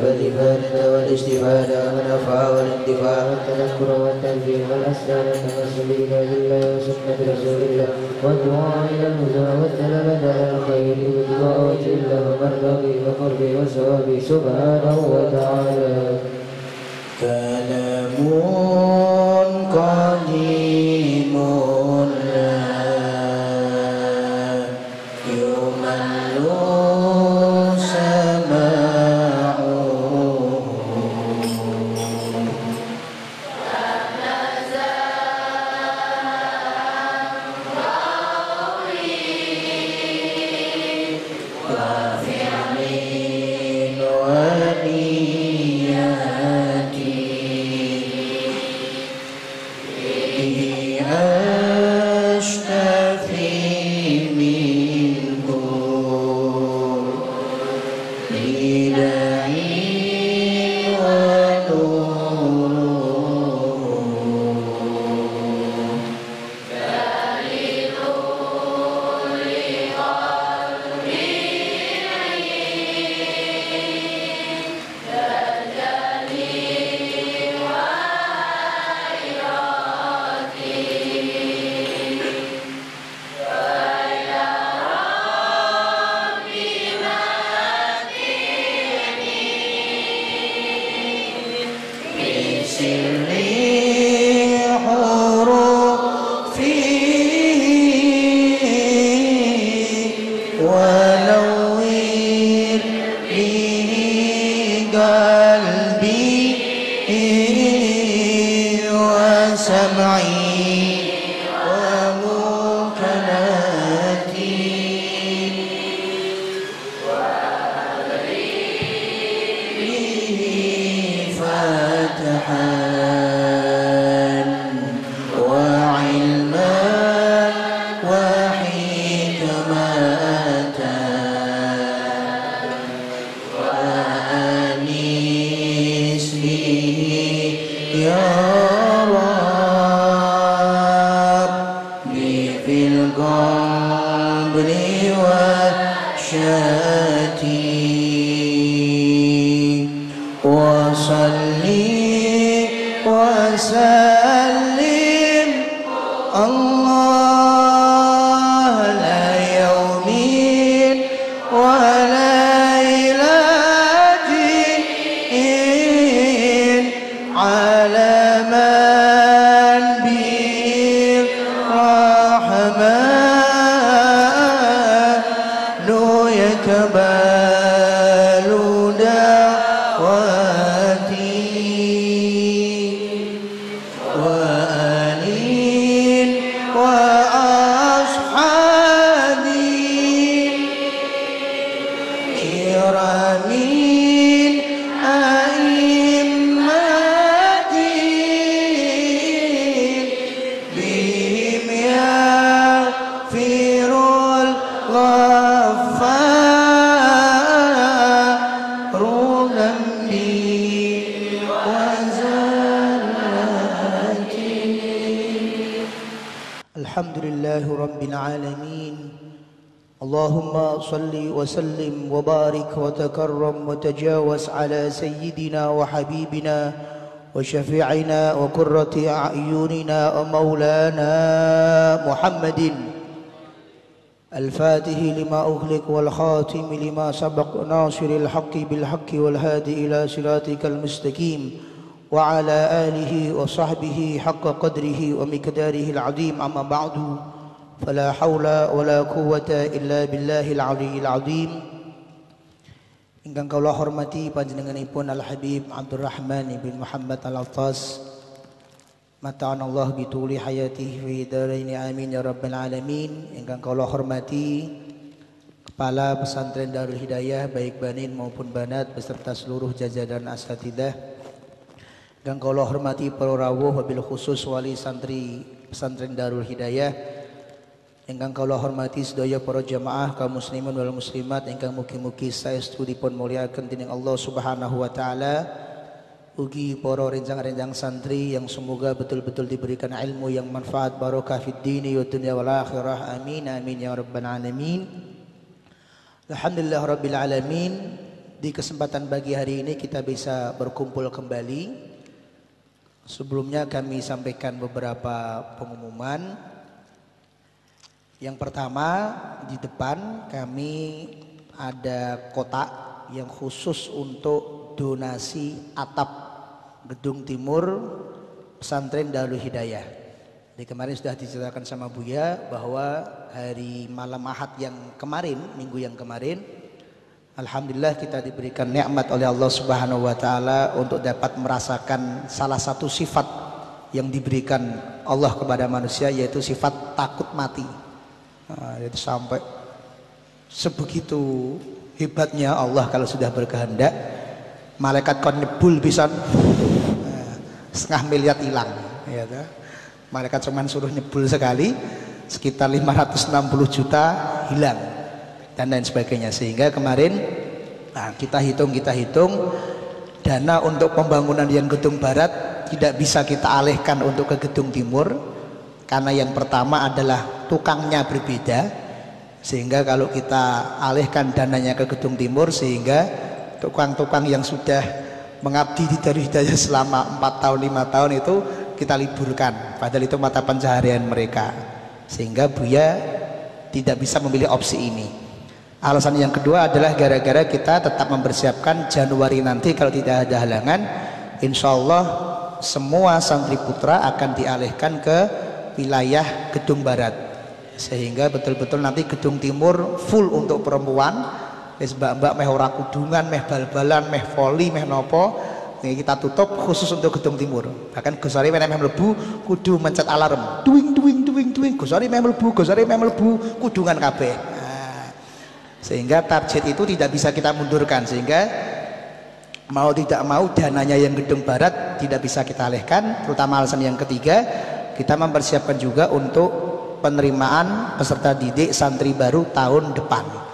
والإفادة والاستفادة والنفع والانتفاع والتذكر والتنفيذ والأسرار والتوسل بكتاب الله وسنة رسول الله والدعاء إلى الهدى والطلب على الخير وابتغاء وجه الله ومرضاته وقربه وثوابه سبحانه وتعالى. كلام قديم لا يمل سماعه وسلم وبارك وتكرم وتجاوز على سيدنا وحبيبنا وشفيعنا وقرة أعيننا ومولانا محمد الفاتح لما أغلق والخاتم لما سبق ناصر الحق بالحق والهادي إلى صراطك المستقيم وعلى آله وصحبه حق قدره ومقداره العظيم. أما بعد فلا حول ولا قوة إلا بالله العلي العظيم. Ingkang kula hormati panjenenganipun Al Habib Abdurrahman bin Muhammad Al Altaz, mata'anallah bituli hayatihi fi daraini amin ya rabbal alamin. Ingkang kula hormati Kepala Pesantren Darul Hidayah baik banin maupun banat beserta seluruh jajaran asatidah. Ingkang kula hormati para rawuh wabil khusus wali santri Pesantren Darul Hidayah. Ingkang kula hormati sedaya para jamaah kaum muslimin wal muslimat ingkang mugi-mugi saestu dipun mulyakaken dening Allah Subhanahu wa taala. Ugi para renjang-renjang santri yang semoga betul-betul diberikan ilmu yang manfaat barokah fid dini wa dunya wal akhirah. Amin amin ya rabbal alamin. Alhamdulillah rabbil alamin. di kesempatan pagi hari ini kita bisa berkumpul kembali. Sebelumnya kami sampaikan beberapa pengumuman. Yang pertama, di depan kami ada kotak yang khusus untuk donasi atap gedung timur pesantren Darul Hidayah. Jadi kemarin sudah diceritakan sama Buya bahwa hari malam Ahad yang kemarin, minggu yang kemarin, alhamdulillah kita diberikan nikmat oleh Allah Subhanahu wa taala untuk dapat merasakan salah satu sifat yang diberikan Allah kepada manusia, yaitu sifat takut mati. Jadi sampai sebegitu hebatnya Allah kalau sudah berkehendak, malaikat kon nyebul bisa setengah miliar hilang, ya toh. Malaikat cuman suruh nyebul sekali sekitar 560 juta hilang dan lain sebagainya. Sehingga kemarin kita hitung dana untuk pembangunan yang gedung barat tidak bisa kita alihkan untuk ke gedung timur, karena yang pertama adalah tukangnya berbeda. Sehingga kalau kita alihkan dananya ke gedung timur, sehingga tukang-tukang yang sudah mengabdi di Darul Hidayah selama 4 tahun 5 tahun itu kita liburkan, padahal itu mata pencaharian mereka. Sehingga Buya tidak bisa memilih opsi ini. Alasan yang kedua adalah gara-gara kita tetap mempersiapkan Januari nanti kalau tidak ada halangan, insya Allah semua santri putra akan dialihkan ke wilayah gedung barat, sehingga betul-betul nanti gedung timur full untuk perempuan. Mbak-mbak meh ora kudungan, meh bal-balan, meh voli, meh nopo, ini kita tutup khusus untuk gedung timur. Bahkan Gusari meh mlebu kudu mencet alarm, duing Gusari meh mlebu kudungan kabeh. Sehingga target itu tidak bisa kita mundurkan, sehingga mau tidak mau dananya yang gedung barat tidak bisa kita alihkan. Terutama alasan yang ketiga, kita mempersiapkan juga untuk penerimaan peserta didik santri baru tahun depan.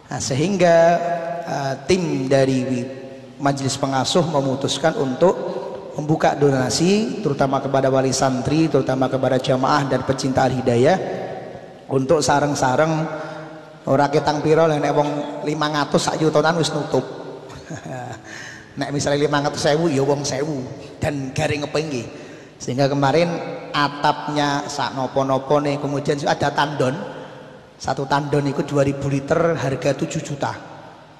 Sehingga tim dari majelis pengasuh memutuskan untuk membuka donasi terutama kepada wali santri, terutama kepada jamaah dan pecinta al-hidayah, untuk sareng-sareng ora ketang piro nek wong 500 sak yutonan wis nutup. Nek misalnya 500.000 ya wong 1000 dan garing ngepenggi. Sehingga kemarin atapnya sak nopo-nopo nih, kemudian ada tandon. Satu tandon itu 2000 liter harga 7 juta.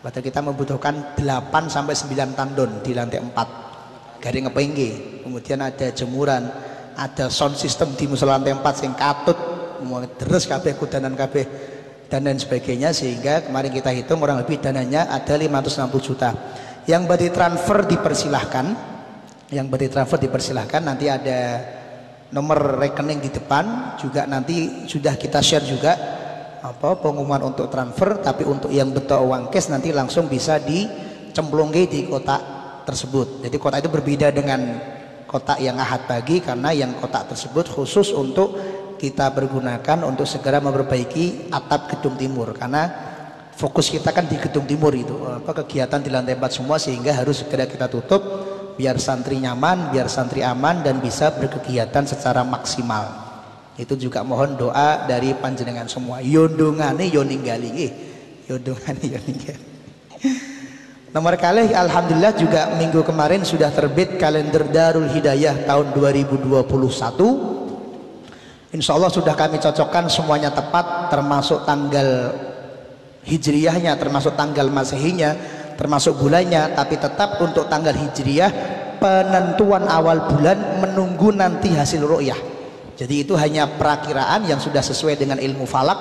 Padahal kita membutuhkan 8 sampai 9 tandon di lantai 4 garing ngepenggi. Kemudian ada jemuran, ada sound system di musola lantai 4 sing katut mau deres kabeh kudanan kabeh dan lain sebagainya. Sehingga kemarin kita hitung kurang lebih dananya ada 560 juta. Yang beri transfer dipersilahkan, nanti ada nomor rekening di depan juga, nanti sudah kita share juga pengumuman untuk transfer. Tapi untuk yang betul uang cash nanti langsung bisa dicemplungke di kotak tersebut. Jadi kotak itu berbeda dengan kotak yang Ahad pagi, karena yang kotak tersebut khusus untuk kita pergunakan untuk segera memperbaiki atap gedung timur, karena fokus kita kan di gedung timur itu, kegiatan di lantai 4 semua, sehingga harus segera kita tutup biar santri nyaman, biar santri aman dan bisa berkegiatan secara maksimal. Itu juga mohon doa dari panjenengan semua. Yondongane yo ninggali nggih. Yondongane yo ninggali. Nomor kalih alhamdulillah juga minggu kemarin sudah terbit kalender Darul Hidayah tahun 2021. Insya Allah sudah kami cocokkan semuanya tepat, termasuk tanggal hijriyahnya, termasuk tanggal masehinya, termasuk bulannya. Tapi tetap untuk tanggal hijriyah penentuan awal bulan menunggu nanti hasil ru'yah. Jadi itu hanya perakiraan yang sudah sesuai dengan ilmu falak,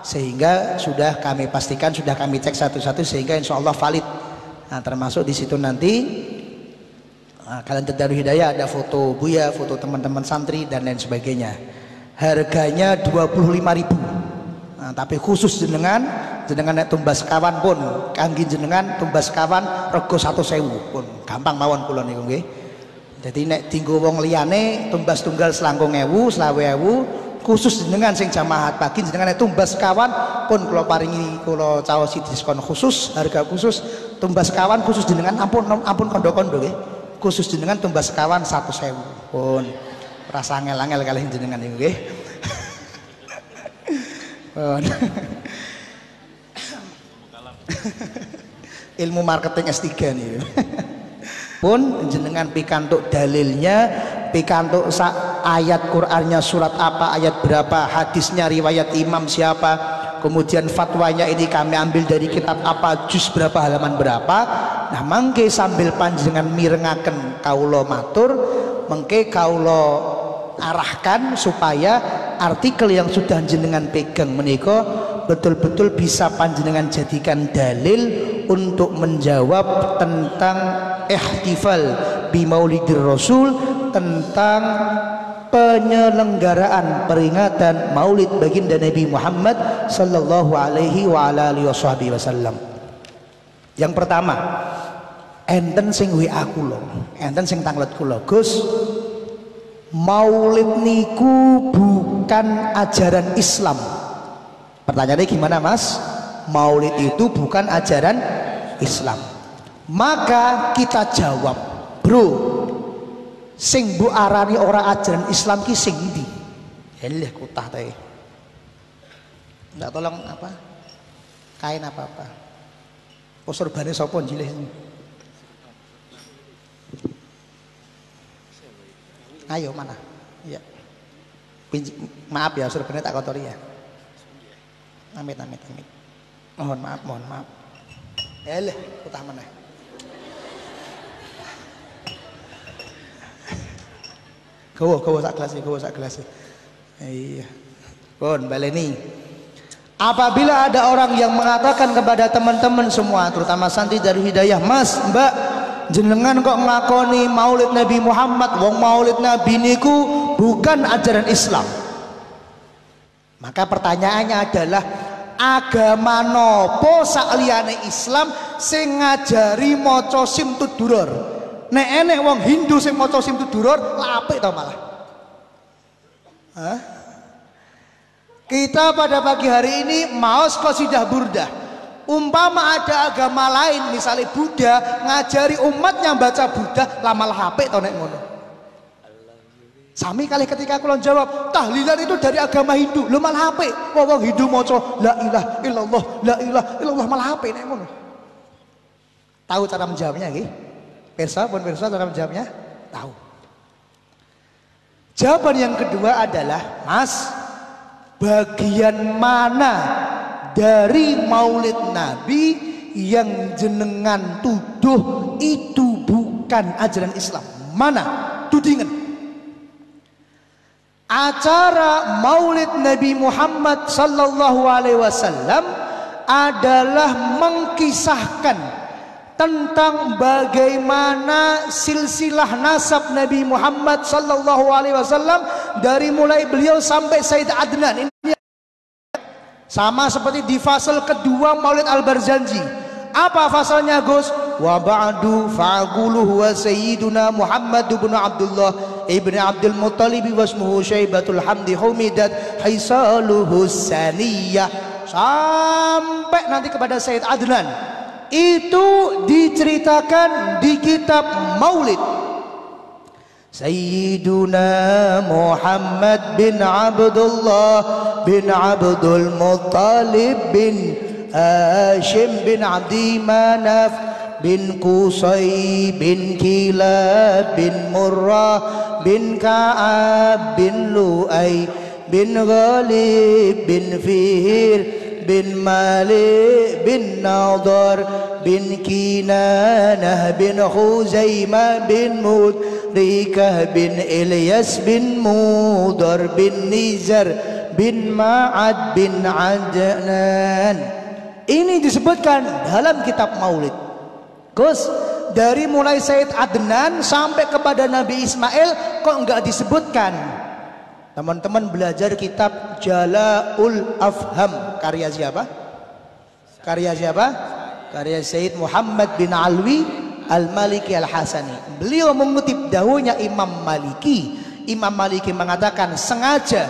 sehingga sudah kami pastikan, sudah kami cek satu-satu, sehingga insya Allah valid. Nah, termasuk di situ nanti kalender Darul Hidayah ada foto Buya, foto teman-teman santri dan lain sebagainya. Harganya 25.000. Nah, tapi khusus jenengan nek tumbas kawan pun kangge jenengan tumbas kawan rego 100.000 pun gampang mawon kula niku nggih. Jadi nek dinggo wong liyane tumbas tunggal 20.000, 20.000, khusus jenengan sing jamaah pagi jenengan nek tumbas kawan pun kula paringi, kula caosi diskon khusus, harga khusus tumbas kawan khusus jenengan, ampun kondo-kondo nggih. Khusus jenengan tumbas kawan 100.000 pun. Rasa angel-angel kalih jenengan niku nggih. ilmu marketing S3 nih. Pun jenengan pikantuk dalilnya, pikantuk ayat Qur'annya surat apa, ayat berapa, hadisnya riwayat imam siapa, kemudian fatwanya ini kami ambil dari kitab apa, juz berapa, halaman berapa. Nah mangke sambil panjenengan mirengaken kaulo matur, mangke kaulo arahkan supaya artikel yang sudah jenengan pegang menika betul-betul bisa panjenengan jadikan dalil untuk menjawab tentang ihtifal bi Maulidir Rasul, tentang penyelenggaraan peringatan Maulid baginda Nabi Muhammad sallallahu alaihi wa ala alihi wasallam. Yang pertama, enten sing WA kula, enten sing tanglet kula, Gus, Maulid niku bukan ajaran Islam. Pertanyaannya gimana Mas? Maulid itu bukan ajaran Islam. Maka kita jawab, bro, sing bu arani ora ajaran Islam ki sing ndi? Heleh kutah teh. Ndak tolong apa? Kain apa-apa. Oh sorbane sapa jileh? Ayo mana? Ya. Maaf ya, sorbane tak kotori ya. Amit. Mohon maaf. Eleh, kutah mana? Gowo sak gelas. Iya. Pun baleni. Apabila ada orang yang mengatakan kepada teman-teman semua, terutama santri dari Hidayah, Mas, Mbak, jenengan kok nglakoni Maulid Nabi Muhammad, wong Maulid Nabi niku bukan ajaran Islam. Maka pertanyaannya adalah, agama nopo sakliyane Islam sing ngajari maca Simtud Duror? Nek enek wong Hindu sing maca Simtud Duror, lha apik to malah. Hah? Kita pada pagi hari ini maos qasidah burdah. Umpama ada agama lain, misalnya Buddha, ngajari umatnya baca Buddha, lah malah apik to nek ngono. Sami kali ketika kula jawab, tahlilan itu dari agama Hindu, lho malah apik. Wong Hindu maca la ilaha illallah malah apik nek ngono. Tahu cara menjawabnya nggih? Pirsa cara menjawabnya? Tahu. Jawaban yang kedua adalah, Mas, bagian mana dari Maulid Nabi yang jenengan tuduh itu bukan ajaran Islam? Mana? Tudingan. Acara Maulid Nabi Muhammad sallallahu alaihi wasallam adalah mengkisahkan tentang bagaimana silsilah nasab Nabi Muhammad sallallahu alaihi wasallam dari mulai beliau sampai Sayyid Adnan. Ini sama seperti di fasal kedua Maulid Al-Barzanji. Apa fasalnya Gus? Wa ba'du fa'aquluhu wa sayyiduna Muhammad ibn Abdullah ibn Abdul Muttalib wasmuhu Syaibatul Hamdi humidat haisaluhu saniyah, sampai nanti kepada Sayyid Adnan. Itu diceritakan di kitab Maulid. Sayyiduna Muhammad bin Abdullah bin Abdul Muttalib bin Hashim bin Abdi Manaf bin Qusay bin Kilab bin Murrah bin Ka'ab bin Lu'ay bin Ghalib bin Fihr bin Malik bin Nadar bin Kinanah bin Khuzaimah bin Mudrikah bin Ilyas bin Mudar bin Nizar bin Ma'ad bin Adnan. Ini disebutkan dalam kitab Maulid. Gus, dari mulai Sayyid Adnan sampai kepada Nabi Ismail kok enggak disebutkan? Teman-teman belajar kitab Jala'ul Afham, karya siapa? Karya Sayyid Muhammad bin Alwi Al-Maliki Al-Hasani. Beliau mengutip dahulunya Imam Maliki. Imam Maliki mengatakan sengaja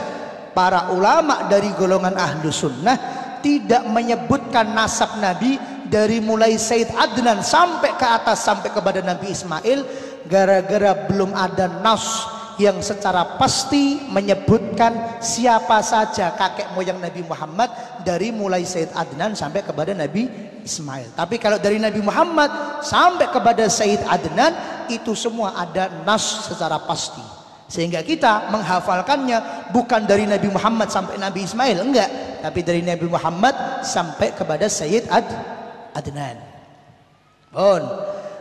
para ulama dari golongan Ahlu Sunnah tidak menyebutkan nasab Nabi dari mulai Sayyid Adnan sampai ke atas sampai kepada Nabi Ismail, gara-gara belum ada nas yang secara pasti menyebutkan siapa saja kakek moyang Nabi Muhammad dari mulai Sayyid Adnan sampai kepada Nabi Ismail. Tapi kalau dari Nabi Muhammad sampai kepada Sayyid Adnan itu semua ada nas secara pasti, sehingga kita menghafalkannya bukan dari Nabi Muhammad sampai Nabi Ismail, enggak, tapi dari Nabi Muhammad sampai kepada Sayyid Adnan.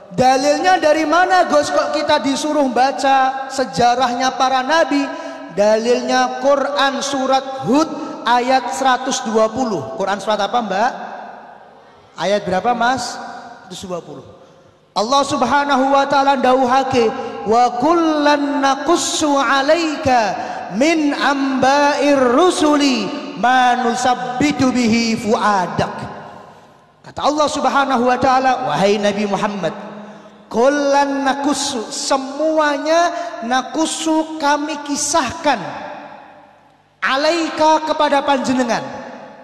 Dalilnya dari mana Gus kok kita disuruh baca sejarahnya para nabi? Dalilnya Quran surat Hud ayat 120. Quran surat apa Mbak? Ayat berapa Mas? 120. Allah Subhanahu wa taala ndawuhake, wa kullan naqussu 'alaika min amba'ir rusuli ma nusabbitu bihi fuadak. Kata Allah Subhanahu wa taala, wahai Nabi Muhammad, kullan nakusu, semuanya nakusu kami kisahkan, alaika kepada panjenengan.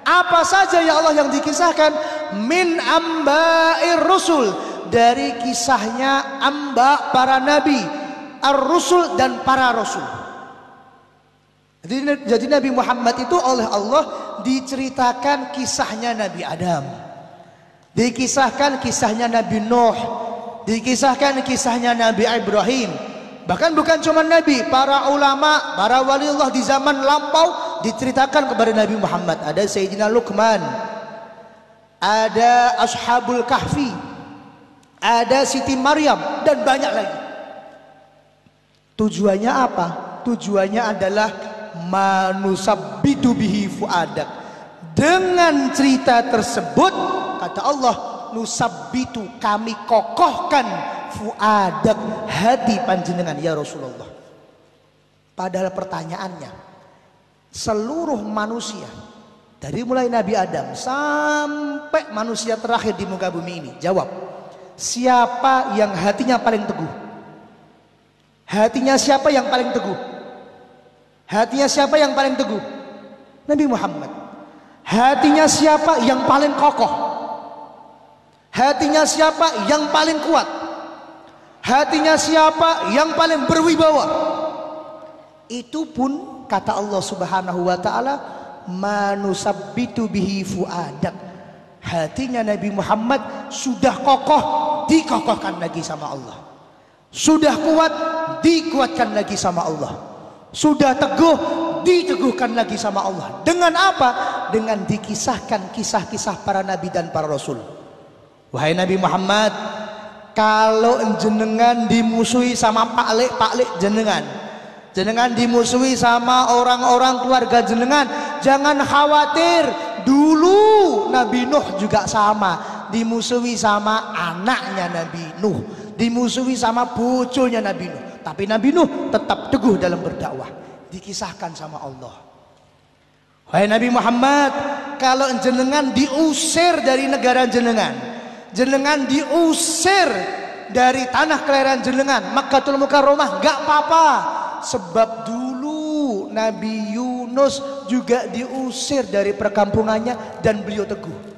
Apa saja ya Allah yang dikisahkan? Min amba'ir rusul, dari kisahnya amba para nabi, ar-rusul dan para rasul. Jadi Nabi Muhammad itu oleh Allah diceritakan kisahnya Nabi Adam, dikisahkan kisahnya Nabi Nuh, dikisahkan kisahnya Nabi Ibrahim. Bahkan bukan cuma Nabi, para ulama, para waliullah di zaman lampau diceritakan kepada Nabi Muhammad. Ada Sayyidina Luqman, ada Ashabul Kahfi, ada Siti Maryam, dan banyak lagi. Tujuannya apa? Tujuannya adalah manusabbitu bihi fuadak. Dengan cerita tersebut, kata Allah, nusabbitu, kami kokohkan fuadak, hati panjenengan ya Rasulullah. Padahal pertanyaannya, seluruh manusia dari mulai Nabi Adam sampai manusia terakhir di muka bumi ini, jawab, siapa yang hatinya paling teguh? Hatinya siapa yang paling teguh? Hatinya siapa yang paling teguh? Nabi Muhammad. Hatinya siapa yang paling kokoh? Hatinya siapa yang paling kuat? Hatinya siapa yang paling berwibawa? Itu pun kata Allah Subhanahu wa taala, manusabbitu bihi fuadak. Hatinya Nabi Muhammad sudah kokoh, dikokohkan lagi sama Allah. Sudah kuat, dikuatkan lagi sama Allah. Sudah teguh, diteguhkan lagi sama Allah. Dengan apa? Dengan dikisahkan kisah-kisah para nabi dan para rasul. Wahai Nabi Muhammad, kalau jenengan dimusuhi sama paklik jenengan, jenengan dimusuhi sama orang-orang keluarga jenengan, jangan khawatir. Dulu Nabi Nuh juga sama, dimusuhi sama anaknya Nabi Nuh, dimusuhi sama bojonya Nabi Nuh, tapi Nabi Nuh tetap teguh dalam berdakwah, dikisahkan sama Allah. Wahai Nabi Muhammad, kalau jenengan diusir dari negara jenengan, jenengan diusir dari tanah kelahiran jenengan, Makkatul Mukarramah, enggak apa-apa, sebab dulu Nabi Yunus juga diusir dari perkampungannya dan beliau teguh.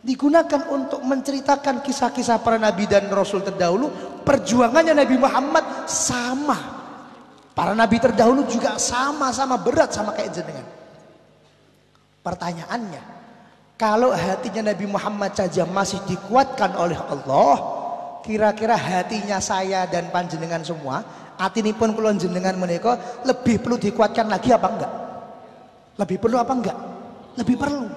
Digunakan untuk menceritakan kisah-kisah para nabi dan rasul terdahulu. Perjuangannya Nabi Muhammad sama, para nabi terdahulu juga sama-sama berat sama kayak jenengan. Pertanyaannya, kalau hatinya Nabi Muhammad saja masih dikuatkan oleh Allah, kira-kira hatinya saya dan panjenengan semua, atinipun kula jenengan menika lebih perlu dikuatkan lagi apa enggak? Lebih perlu apa enggak? Lebih perlu.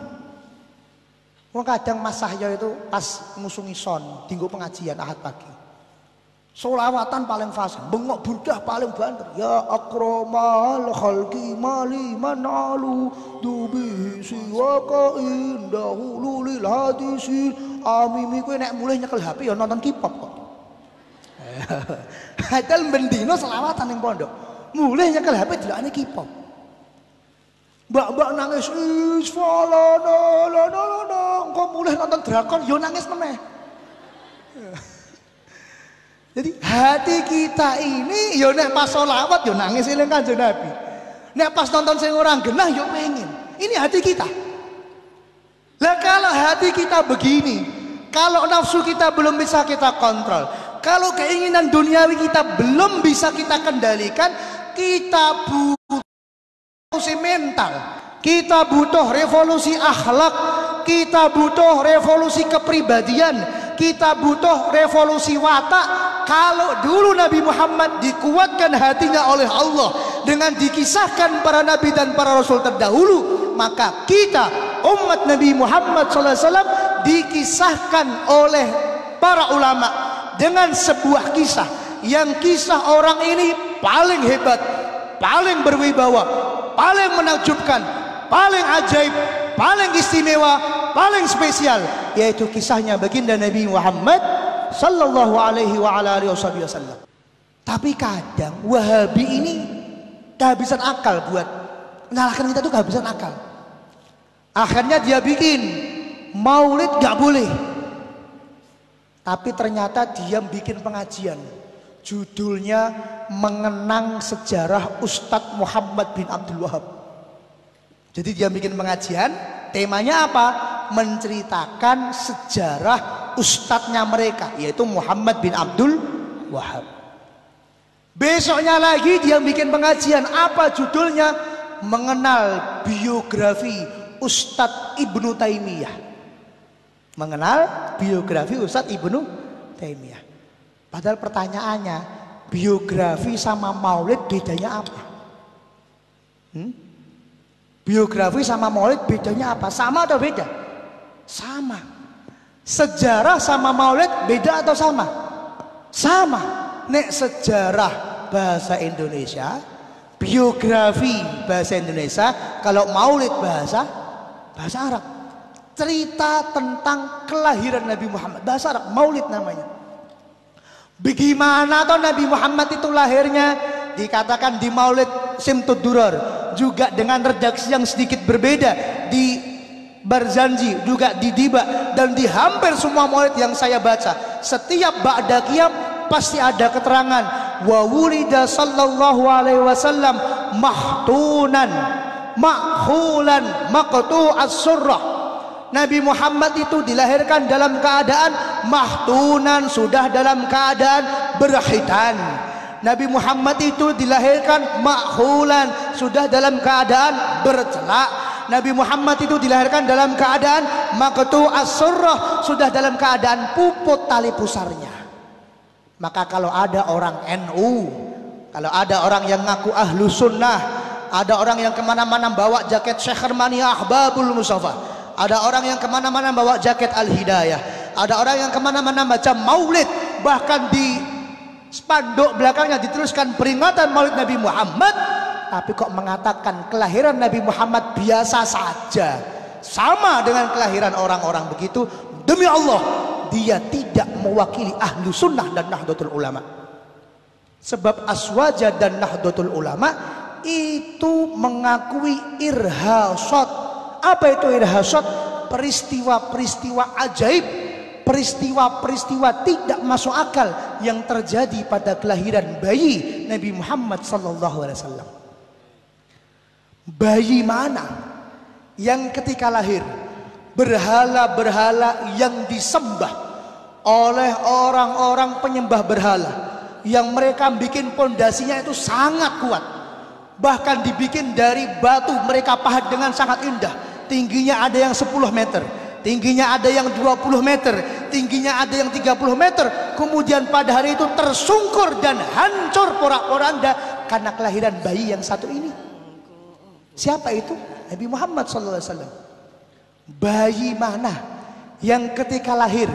Wong kadang Mas Sahya itu pas ngusungi son dinggo pengajian Ahad pagi, solawatan paling fasih, bengok burdah paling banter, ya akramal khalqi mali manalu dubi siwaka indahu lulil hadisin. Amimi kowe nek mulih nyekel HP ya nonton K-pop kok. Hadal bendino selawatan ning pondok, mulih nyekel HP delokane K-pop. Mbak-mbak nangis, kok mulih nonton drakon yo nangis meneh. Jadi hati kita ini yo nek pas sholawat yo nangis eling Kanjeng Nabi, nek pas nonton sing orang genah yo pengen. Ini hati kita. Lah kalau hati kita begini, kalau nafsu kita belum bisa kita kontrol, kalau keinginan duniawi kita belum bisa kita kendalikan, kita butuh revolusi mental, kita butuh revolusi akhlak, kita butuh revolusi kepribadian, kita butuh revolusi watak. Kalau dulu Nabi Muhammad dikuatkan hatinya oleh Allah dengan dikisahkan para nabi dan para rasul terdahulu, maka kita umat Nabi Muhammad SAW dikisahkan oleh para ulama dengan sebuah kisah, yang kisah orang ini paling hebat, paling berwibawa, paling menakjubkan, paling ajaib, paling istimewa, paling spesial, yaitu kisahnya baginda Nabi Muhammad sallallahu alaihi wa ala alihi wasallam. Tapi kadang Wahabi ini kehabisan akal buat menyalahkan kita, tuh kehabisan akal. Akhirnya dia bikin maulid gak boleh, tapi ternyata dia bikin pengajian, judulnya mengenang sejarah Ustadz Muhammad bin Abdul Wahab. Jadi dia bikin pengajian, temanya apa? Menceritakan sejarah ustadznya mereka, yaitu Muhammad bin Abdul Wahab. Besoknya lagi dia bikin pengajian, apa judulnya? Mengenal biografi Ustadz Ibnu Taimiyah. Mengenal biografi Ustadz Ibnu Taimiyah. Padahal pertanyaannya, biografi sama maulid bedanya apa? Biografi sama maulid bedanya apa? Sama atau beda? Sama. Sejarah sama maulid beda atau sama? Sama. Nek sejarah bahasa Indonesia, biografi bahasa Indonesia, kalau maulid bahasa Arab. Cerita tentang kelahiran Nabi Muhammad, bahasa Arab, maulid namanya. Bagaimana toh Nabi Muhammad itu lahirnya? Dikatakan di maulid Simtud Durar, juga dengan redaksi yang sedikit berbeda di Barzanji, juga di Diba, dan di hampir semua maulid yang saya baca, setiap ba'da qiyam pasti ada keterangan wa wulida sallallahu alaihi wasallam mahtunan makhulan maqtu'as surrah. Nabi Muhammad itu dilahirkan dalam keadaan mahtunan, sudah dalam keadaan berkhitan. Nabi Muhammad itu dilahirkan makhulan, sudah dalam keadaan bercelak. Nabi Muhammad itu dilahirkan dalam keadaan maqtu'as surrah, sudah dalam keadaan puput tali pusarnya. Maka kalau ada orang NU, kalau ada orang yang ngaku ahlu sunnah, ada orang yang kemana-mana bawa jaket Syekh Hermani Ahbabul Mustafa, ada orang yang kemana-mana bawa jaket Al-Hidayah, ada orang yang kemana-mana baca maulid, bahkan di spanduk belakangnya dituliskan peringatan maulid Nabi Muhammad, tapi kok mengatakan kelahiran Nabi Muhammad biasa saja, sama dengan kelahiran orang-orang begitu. Demi Allah, dia tidak mewakili ahlu sunnah dan nahdlatul ulama. Sebab Aswaja dan nahdlatul ulama itu mengakui irhasat. Apa itu irhasat? Peristiwa-peristiwa ajaib, peristiwa-peristiwa tidak masuk akal yang terjadi pada kelahiran bayi Nabi Muhammad SAW. Bayi mana yang ketika lahir berhala-berhala yang disembah oleh orang-orang penyembah berhala, yang mereka bikin pondasinya itu sangat kuat, bahkan dibikin dari batu, mereka pahat dengan sangat indah. Tingginya ada yang 10 meter, tingginya ada yang 20 meter, tingginya ada yang 30 meter. Kemudian pada hari itu tersungkur dan hancur porak-poranda karena kelahiran bayi yang satu ini. Siapa itu? Nabi Muhammad SAW. Bayi mana yang ketika lahir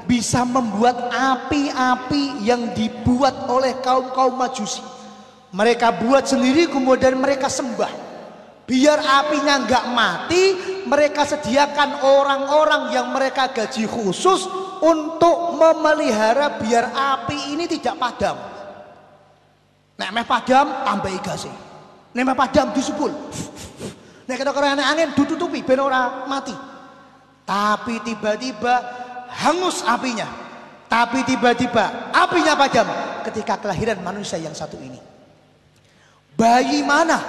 bisa membuat api-api yang dibuat oleh kaum-kaum Majusi? Mereka buat sendiri, kemudian mereka sembah. Biar apinya nggak mati, mereka sediakan orang-orang yang mereka gaji khusus untuk memelihara biar api ini tidak padam. Nek meh padam tambah gas. Nek meh padam disebul. Nek kena angin ditutupi ben ora mati. Tapi tiba-tiba hangus apinya. Tapi tiba-tiba apinya padam ketika kelahiran manusia yang satu ini. Bayi mana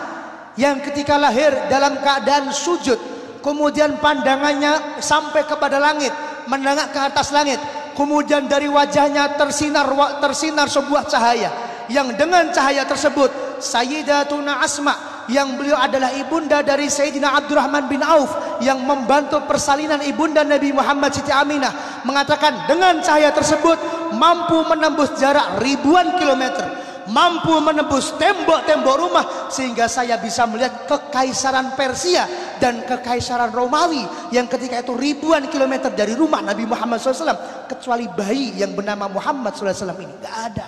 yang ketika lahir dalam keadaan sujud, kemudian pandangannya sampai kepada langit, menengok ke atas langit, kemudian dari wajahnya tersinar sebuah cahaya, yang dengan cahaya tersebut Sayyidatuna Asma, yang beliau adalah ibunda dari Sayyidina Abdurrahman bin Auf yang membantu persalinan ibunda Nabi Muhammad Siti Aminah, mengatakan dengan cahaya tersebut mampu menembus jarak ribuan kilometer, mampu menembus tembok-tembok rumah, sehingga saya bisa melihat kekaisaran Persia dan kekaisaran Romawi yang ketika itu ribuan kilometer dari rumah Nabi Muhammad SAW, kecuali bayi yang bernama Muhammad SAW ini gak ada.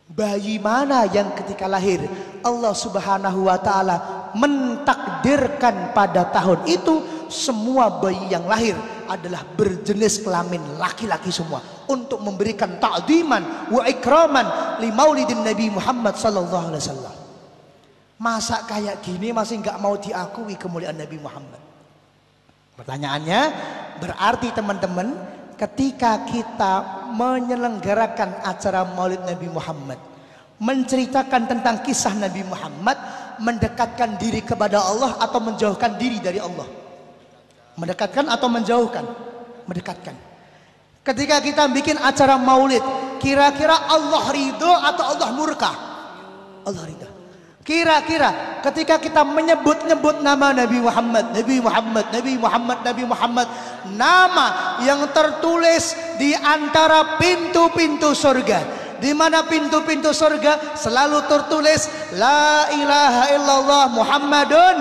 Bayi mana yang ketika lahir Allah Subhanahu wa ta'ala mentakdirkan pada tahun itu semua bayi yang lahir adalah berjenis kelamin laki-laki semua, untuk memberikan ta'diman wa ikraman li maulidin Nabi Muhammad sallallahu alaihi wasallam. Masa kayak gini masih nggak mau diakui kemuliaan Nabi Muhammad? Pertanyaannya, berarti teman-teman, ketika kita menyelenggarakan acara Maulid Nabi Muhammad, menceritakan tentang kisah Nabi Muhammad, mendekatkan diri kepada Allah atau menjauhkan diri dari Allah? Mendekatkan atau menjauhkan? Mendekatkan. Ketika kita bikin acara Maulid, kira-kira Allah ridho atau Allah murka? Allah ridho. Kira-kira ketika kita menyebut-nyebut nama Nabi Muhammad, Nabi Muhammad, Nabi Muhammad, Nabi Muhammad, nama yang tertulis di antara pintu-pintu surga, di mana pintu-pintu surga selalu tertulis La ilaha illallah Muhammadun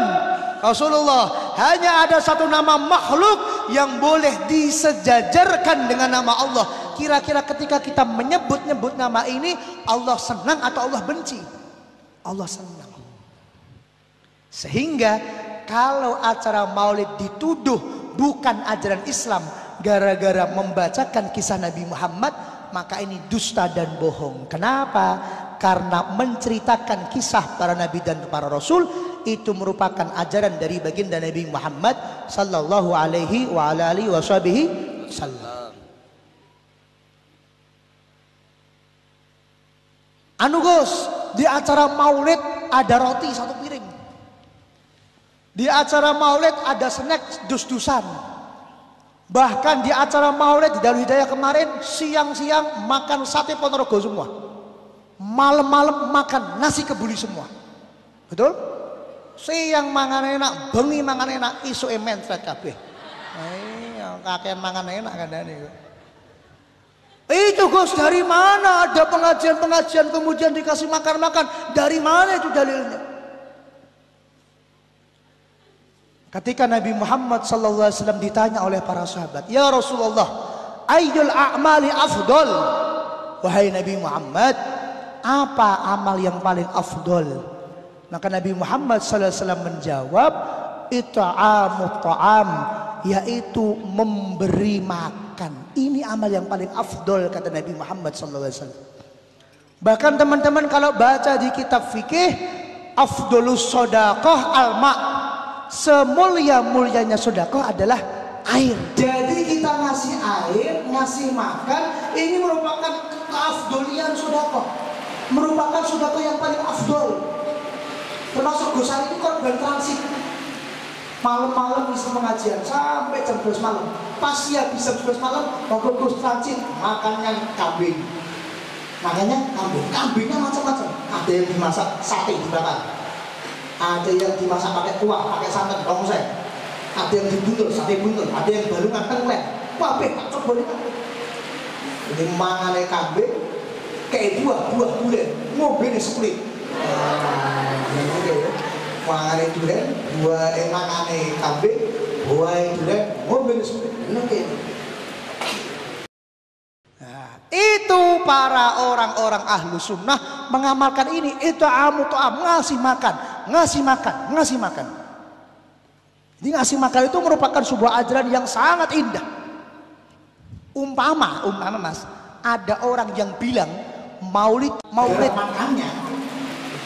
Rasulullah. Hanya ada satu nama makhluk yang boleh disejajarkan dengan nama Allah. Kira-kira ketika kita menyebut-nyebut nama ini, Allah senang atau Allah benci? Allah senang. Sehingga kalau acara Maulid dituduh bukan ajaran Islam gara-gara membacakan kisah Nabi Muhammad, maka ini dusta dan bohong. Kenapa? Karena menceritakan kisah para nabi dan para rasul itu merupakan ajaran dari baginda Nabi Muhammad sallallahu alaihi wa ala alihi wasallam. Anu Gus, di acara Maulid ada roti satu piring. Di acara Maulid ada snack dus-dusan. Bahkan di acara Maulid di Darul Hidayah kemarin, siang-siang makan sate Ponorogo semua. Malam-malam makan nasi kebuli semua. Betul? Siang mangan enak, bengi mangan enak, isuke mentret kabeh. Kakean mangan enak kandhane. Itu Gus, dari mana ada pengajian-pengajian kemudian dikasih makan-makan? Dari mana itu dalilnya? Ketika Nabi Muhammad SAW ditanya oleh para sahabat, Ya Rasulullah, ayyul a'mali afdol? Wahai Nabi Muhammad, apa amal yang paling afdol? Maka Nabi Muhammad SAW menjawab, it'amut ta'am, yaitu memberi makan. Ini amal yang paling afdol, kata Nabi Muhammad SAW. Bahkan teman-teman kalau baca di kitab fikih, afdolus sodaqah al-ma', semulia-mulianya sodaqah adalah air. Jadi kita ngasih air, ngasih makan, ini merupakan keafdolian sodaqah, merupakan sodaqah yang paling afdol. Termasuk Gus hari ini korban transit. Malam-malam bisa pengajian sampai jam 12 malam. Pas ya bisa 12 malam, mau Gus transit, makannya kambing. Makanya kambingnya macam-macam. Ada yang dimasak sate dibakar, ada yang dimasak pakai kuah, pakai santan, tongseng, ada yang dibuntul, sate buntul, ada yang balungan tengkleng. Kabeh cocok boleh kan? Ini mangane kambing kayak buah bulen, ngombe sekulit. Mangane duren, buah mangane kambing, buah duren, ngombe sekulit. Itu para orang-orang ahlu sunnah mengamalkan ini. Itu amutu'am, ngasih makan. Jadi ngasih makan itu merupakan sebuah ajaran yang sangat indah. Umpama mas, ada orang yang bilang maulid makannya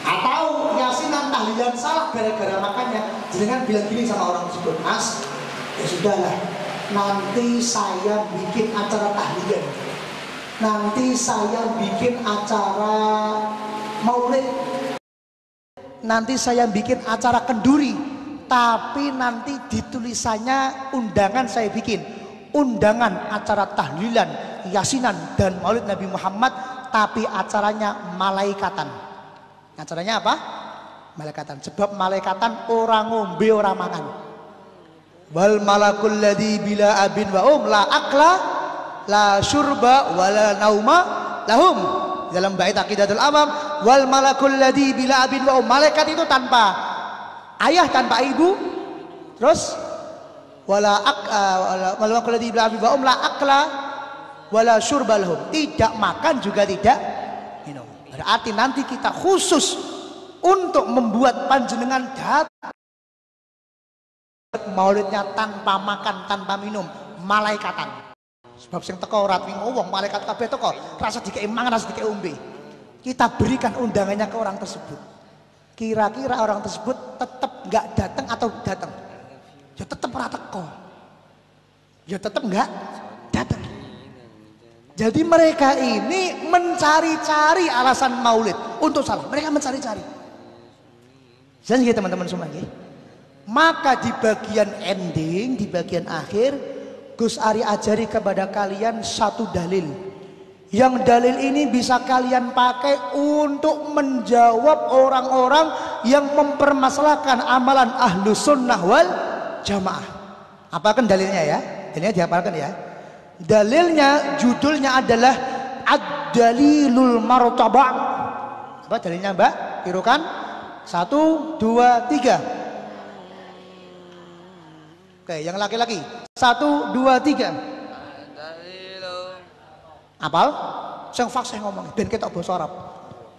atau yasinan tahlilan salah gara-gara makannya, jangan bilang gini sama orang tersebut, Mas, ya sudahlah, nanti saya bikin acara tahlilan, nanti saya bikin acara maulid, nanti saya bikin acara kenduri, tapi nanti ditulisannya undangan saya bikin, undangan acara tahlilan, yasinan dan maulid Nabi Muhammad, tapi acaranya malaikatan. Acaranya apa? Malaikatan. Sebab malaikatan orang ngombe orang mangan. Wal malakul ladzi bila abin wa la akla la syurba wala nauma lahum. Dalam bait Aqidatul Awam, wal malakul ladzi bila abin wa malaikat itu tanpa ayah, tanpa ibu. Terus wala malakul ladzi bila abin wa la akla wala syurba lahum. Tidak makan juga tidak minum. Berarti nanti kita khusus untuk membuat panjenengan datang maulidnya tanpa makan, tanpa minum, malaikatan. Sebab sing teko ora wong malaikat kabeh teko, rasa dikei mangan, rasa dikei ombe. Kita berikan undangannya ke orang tersebut. Kira-kira orang tersebut tetap nggak datang atau datang? Ya tetap ora teko. Ya tetap nggak datang. Jadi mereka ini mencari-cari alasan maulid untuk salah. Mereka mencari-cari. Jangan gitu teman-teman semua nggih. Maka di bagian ending, di bagian akhir, Gus Ari ajari kepada kalian satu dalil. Yang dalil ini bisa kalian pakai untuk menjawab orang-orang yang mempermasalahkan amalan ahlu sunnah wal jamaah. Apakah dalilnya ya? Dalilnya dihafalkan ya. Dalilnya, judulnya adalah Ad-Dalilul Martaba'. Apa dalilnya Mbak? Tirukan. 1, 2, 3. Oke, yang laki-laki. 1, 2, 3. Apal? Sing fasih ngomong ben ketok basa Arab.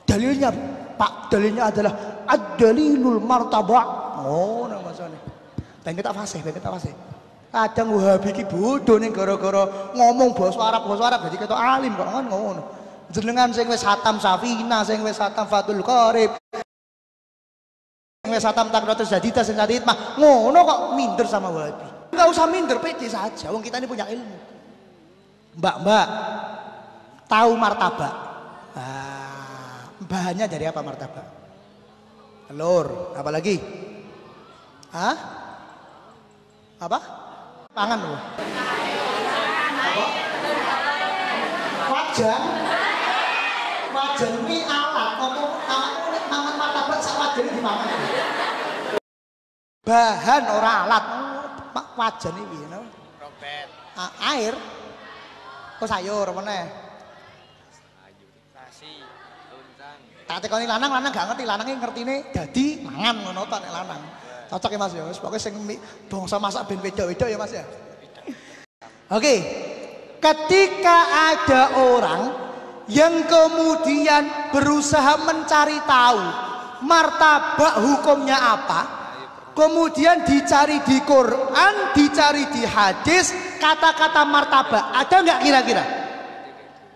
Dalilnya, Pak, dalilnya adalah Ad-Dalilul Martaba'. Oh, nama masane. Ben ketok fasih, ben ketok fasih. Kadang Wahabi iki bodho ning gara-gara ngomong basa Arab jadi ketok alim kok ngono. Jenengan sing wis hatam Safina, sing wis hatam Fathul Qorib, sing wis hatam Takratus Jadidah sing tadi mah ngono kok minder sama Wahabi. Enggak usah minder, pede saja. Wong kita ini punya ilmu. Mbak, tahu martabak? Bahannya dari apa martabak? Telur, apa lagi? Hah? Apa? Pangan loh. Wajan ini alat untuk mangan martabak sak wajan ini dimangan. Bahan orang alat. Wajan ini piye no? Robet. Air. Kok sayur meneh? Nasi, tuntang. Tak tekoni lanang gak ngerti, lanange ngertine dadi mangan ngono tok nek lanang. Cocok ya Mas ya, pokoknya sing bangsa masak ben wedok-wedok ya Mas ya. Oke, ketika ada orang yang kemudian berusaha mencari tahu martabak hukumnya apa, kemudian dicari di Quran, dicari di hadis, kata-kata martabak ada nggak kira-kira?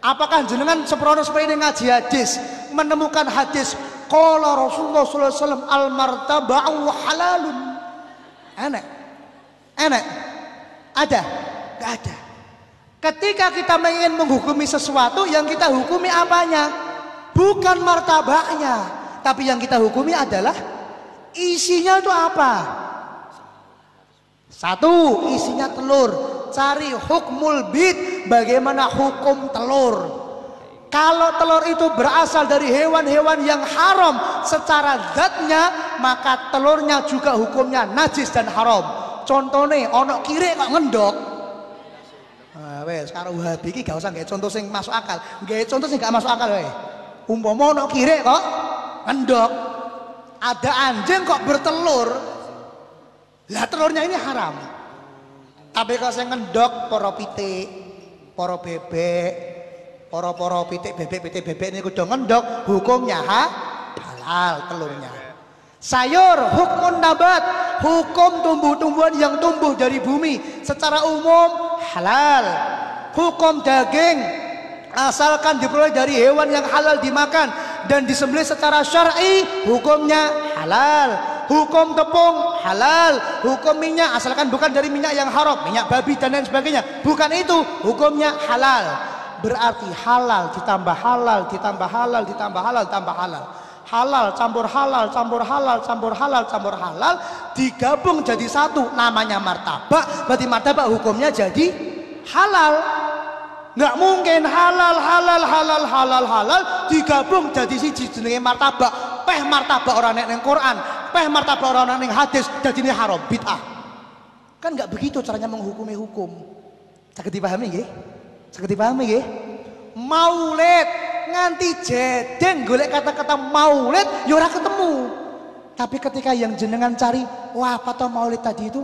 Apakah jenengan seprono sepene ngaji hadis menemukan hadis qala Rasulullah sallallahu alaihi wasallam al martaba'u halalun? Enak? Ada? Gak ada. Ketika kita ingin menghukumi sesuatu, yang kita hukumi apanya? Bukan martabaknya, tapi yang kita hukumi adalah isinya itu apa? 1, isinya telur. Cari hukmul bid, bagaimana hukum telur. Kalau telur itu berasal dari hewan-hewan yang haram secara zatnya, maka telurnya juga hukumnya najis dan haram. Contohnya, ono kire kok ngendok. Wes, karo Wahabi iki gak usah nggae contoh sing masuk akal. Nggae contoh sing gak masuk akal wae. Umpama ono kire kok ngendok. Ada anjing kok bertelur. Lah telurnya ini haram. Tapi kalau sing ngendok para pitik, para bebek, para pitik bebek ini kudu ngendok, hukumnya halal telurnya. Sayur, hukum nabat, hukum tumbuh-tumbuhan yang tumbuh dari bumi secara umum halal. Hukum daging, asalkan diperoleh dari hewan yang halal dimakan dan disembelih secara syar'i, hukumnya halal. Hukum tepung halal, hukum minyak asalkan bukan dari minyak yang haram, minyak babi dan lain sebagainya, bukan itu, hukumnya halal. Berarti halal ditambah halal ditambah halal ditambah halal tambah halal, halal campur halal campur halal campur halal campur halal digabung jadi satu, namanya martabak. Berarti martabak hukumnya jadi halal. Nggak mungkin halal digabung jadi siji jenenge martabak. peh martabak orang ning Quran, peh martabak orang ning hadis dadine haram bid'ah. Kan nggak begitu caranya menghukumi hukum. Saged dipahami nggih? Saged dipahami nggih? Maulid nganti jedeng golek kata-kata maulid ya ora ketemu. Tapi ketika yang jenengan cari, wah apa toh maulid tadi itu?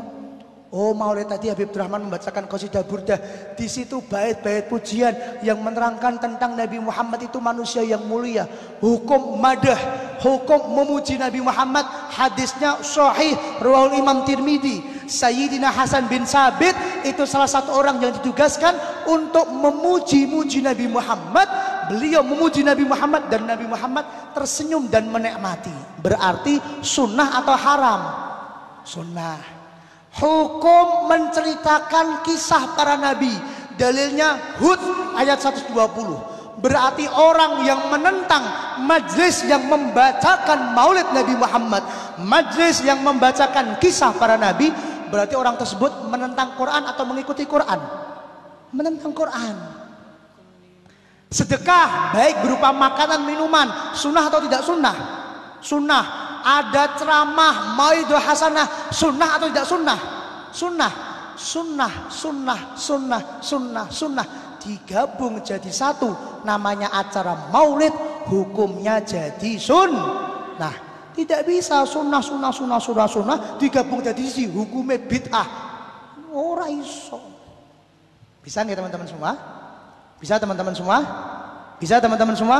Oh maulid tadi Habib Rahman membacakan qasidah burdah. Di situ bait-bait pujian yang menerangkan tentang Nabi Muhammad itu manusia yang mulia. Hukum madah, hukum memuji Nabi Muhammad. Hadisnya sahih riwayat Imam Tirmidzi. Sayyidina Hasan bin Sabit itu salah satu orang yang ditugaskan untuk memuji-muji Nabi Muhammad. Beliau memuji Nabi Muhammad dan Nabi Muhammad tersenyum dan menikmati. Berarti sunnah atau haram? Sunnah. Hukum menceritakan kisah para nabi. Dalilnya Hud ayat 120. Berarti orang yang menentang majlis yang membacakan maulid Nabi Muhammad, majlis yang membacakan kisah para nabi, berarti orang tersebut menentang Quran atau mengikuti Quran? Menentang Quran. Sedekah baik berupa makanan minuman, sunnah atau tidak sunnah? Sunnah. Ada ceramah mauidhah hasanah, sunnah atau tidak sunnah? Sunnah. Sunnah, sunnah, sunnah, sunnah, sunnah digabung jadi satu, namanya acara maulid, hukumnya jadi sunnah. Tidak bisa sunnah, sunnah, sunnah, sunnah, sunnah digabung jadi si hukumnya bid'ah. Ora iso. Bisa nggak teman-teman semua? Bisa teman-teman semua? Bisa teman-teman semua?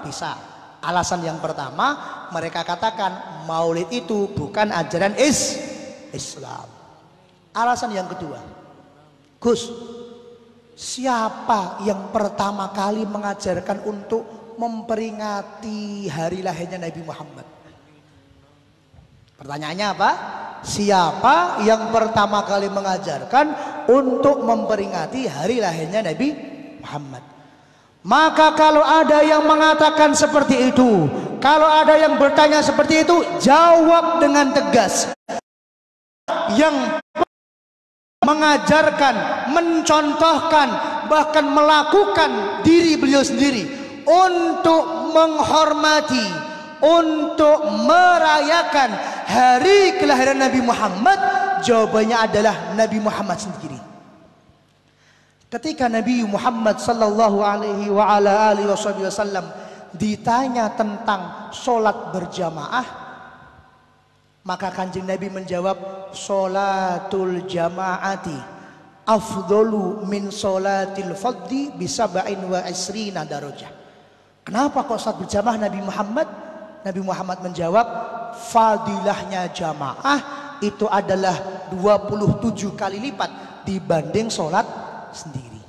Bisa. Alasan yang pertama, mereka katakan maulid itu bukan ajaran Islam. Alasan yang kedua, Gus, siapa yang pertama kali mengajarkan untuk memperingati hari lahirnya Nabi Muhammad? Pertanyaannya apa? Siapa yang pertama kali mengajarkan untuk memperingati hari lahirnya Nabi Muhammad? Maka kalau ada yang mengatakan seperti itu, kalau ada yang bertanya seperti itu, jawab dengan tegas. Yang mengajarkan, mencontohkan, bahkan melakukan diri beliau sendiri untuk menghormati, untuk merayakan hari kelahiran Nabi Muhammad, jawabannya adalah Nabi Muhammad sendiri. Ketika Nabi Muhammad sallallahu alaihi wa ala alihi wasallam ditanya tentang sholat berjamaah, maka Kanjeng Nabi menjawab, sholatul jamaati afdhalu min sholatil fadhi bisab'in wa isrina darajah. Kenapa kok sholat berjamaah Nabi Muhammad? Nabi Muhammad menjawab, fadilahnya jamaah itu adalah 27 kali lipat dibanding sholat sendiri.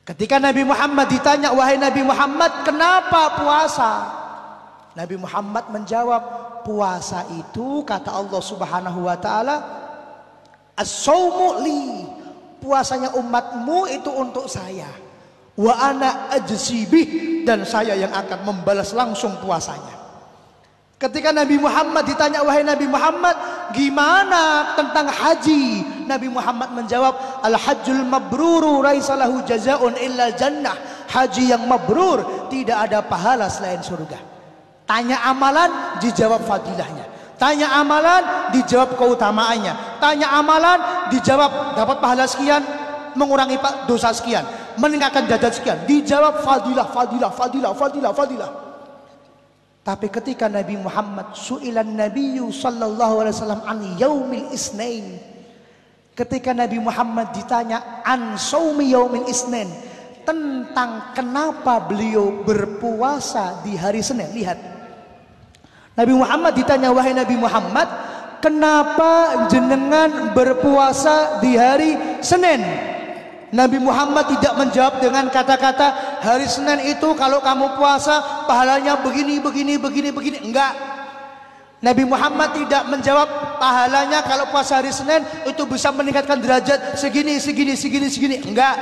Ketika Nabi Muhammad ditanya, wahai Nabi Muhammad, kenapa puasa? Nabi Muhammad menjawab, puasa itu kata Allah Subhanahu wa taala, as-saumu li, puasanya umatmu itu untuk saya, wa ana ajsibih, dan saya yang akan membalas langsung puasanya. Ketika Nabi Muhammad ditanya, wahai Nabi Muhammad, gimana tentang haji? Nabi Muhammad menjawab, al-hajjul mabruru laisa lahu jazaa'un illa jannah. Haji yang mabrur tidak ada pahala selain surga. Tanya amalan, dijawab fadilahnya. Tanya amalan, dijawab keutamaannya. Tanya amalan, dijawab dapat pahala sekian, mengurangi dosa sekian, meningkatkan derajat sekian. Dijawab fadilah, fadilah, fadilah, fadilah, fadilah. Tapi ketika Nabi Muhammad su'ilan Nabiyyu sallallahu alaihi wasallam an yaumil isnain, ketika Nabi Muhammad ditanya an saumi yaumil isnain, tentang kenapa beliau berpuasa di hari Senin. Lihat, Nabi Muhammad ditanya, wahai Nabi Muhammad, kenapa jenengan berpuasa di hari Senin? Nabi Muhammad tidak menjawab dengan kata-kata hari Senin itu kalau kamu puasa pahalanya begini, begini, begini, begini. Enggak. Nabi Muhammad tidak menjawab pahalanya kalau puasa hari Senin itu bisa meningkatkan derajat segini, segini, segini, segini. Enggak.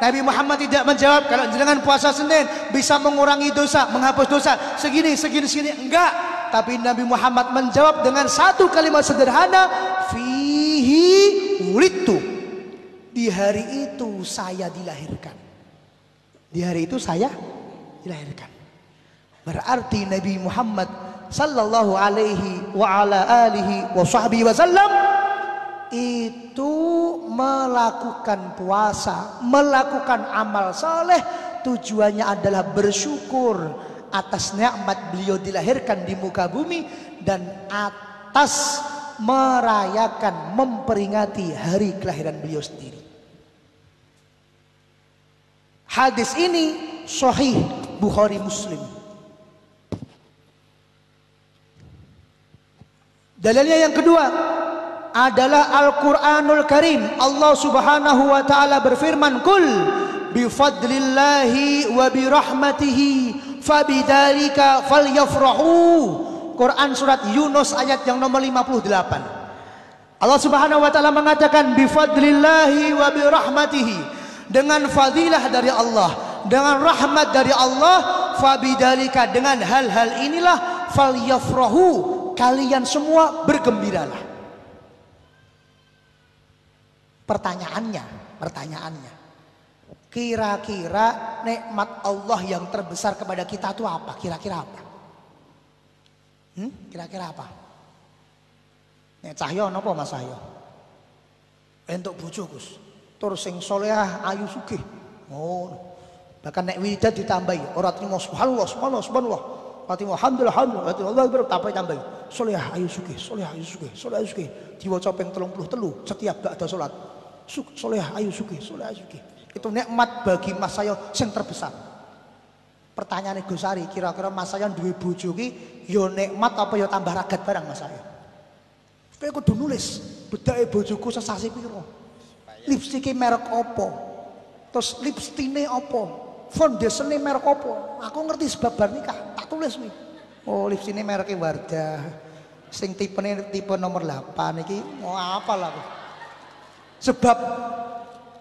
Nabi Muhammad tidak menjawab kalau jenengan puasa Senin bisa mengurangi dosa, menghapus dosa segini, segini, segini. Enggak. Tapi Nabi Muhammad menjawab dengan satu kalimat sederhana, fihi wulidtu. Di hari itu saya dilahirkan. Di hari itu saya dilahirkan. Berarti Nabi Muhammad sallallahu alaihi wa ala alihi wa sahbihi wasallam itu melakukan puasa, melakukan amal soleh, tujuannya adalah bersyukur atas nikmat beliau dilahirkan di muka bumi dan atas merayakan, memperingati hari kelahiran beliau sendiri. Hadis ini sahih Bukhari Muslim. Dalilnya yang kedua adalah Al-Quranul Karim. Allah subhanahu wa ta'ala berfirman, Kul bifadlillahi wa birahmatihi fabidzalika falyafrahu. Quran surat Yunus ayat yang nomor 58. Allah subhanahu wa ta'ala mengatakan bifadlillahi wa birahmatihi, dengan fadilah dari Allah, dengan rahmat dari Allah, fabidzalika, dengan hal-hal inilah falyafrahu, kalian semua bergembiralah. Pertanyaannya, kira-kira nikmat Allah yang terbesar kepada kita itu apa? Kira-kira apa? Kira-kira apa? Nek Cahyo napa Mas Cahyo? Entuk bojo Gus. Tur sing salehah ayu sugih. Oh. Bahkan nek wiridan ditambahi, ora trimo subhanallah, subhanallah, subhanallah. Pati alhamdulillah, alhamdulillah, Allah tapi tambahi. Salehah ayu sugih, salehah ayu sugih, salehah ayu sugih. Diwaca ping 33 setiap ba'da salat. Salehah ayu sugih, salehah ayu sugih. Itu nikmat bagi Mas Cahyo sing terbesar. Pertanyaane Gus Ari, kira-kira Mas Cahyo duwe bojo ki ya nikmat apa ya tambah ragat barang Mas Cahyo? Kowe kudu nulis, bedake bojoku sesasi piro? Lipstike merek apa? Terus lipstine apa? Foundatione merek apa? Aku ngerti sebab bar nikah, tak tulis kuwi. Oh, lipstine mereke Wardah. Sing tipene tipe nomor 8 iki mau apal aku. Sebab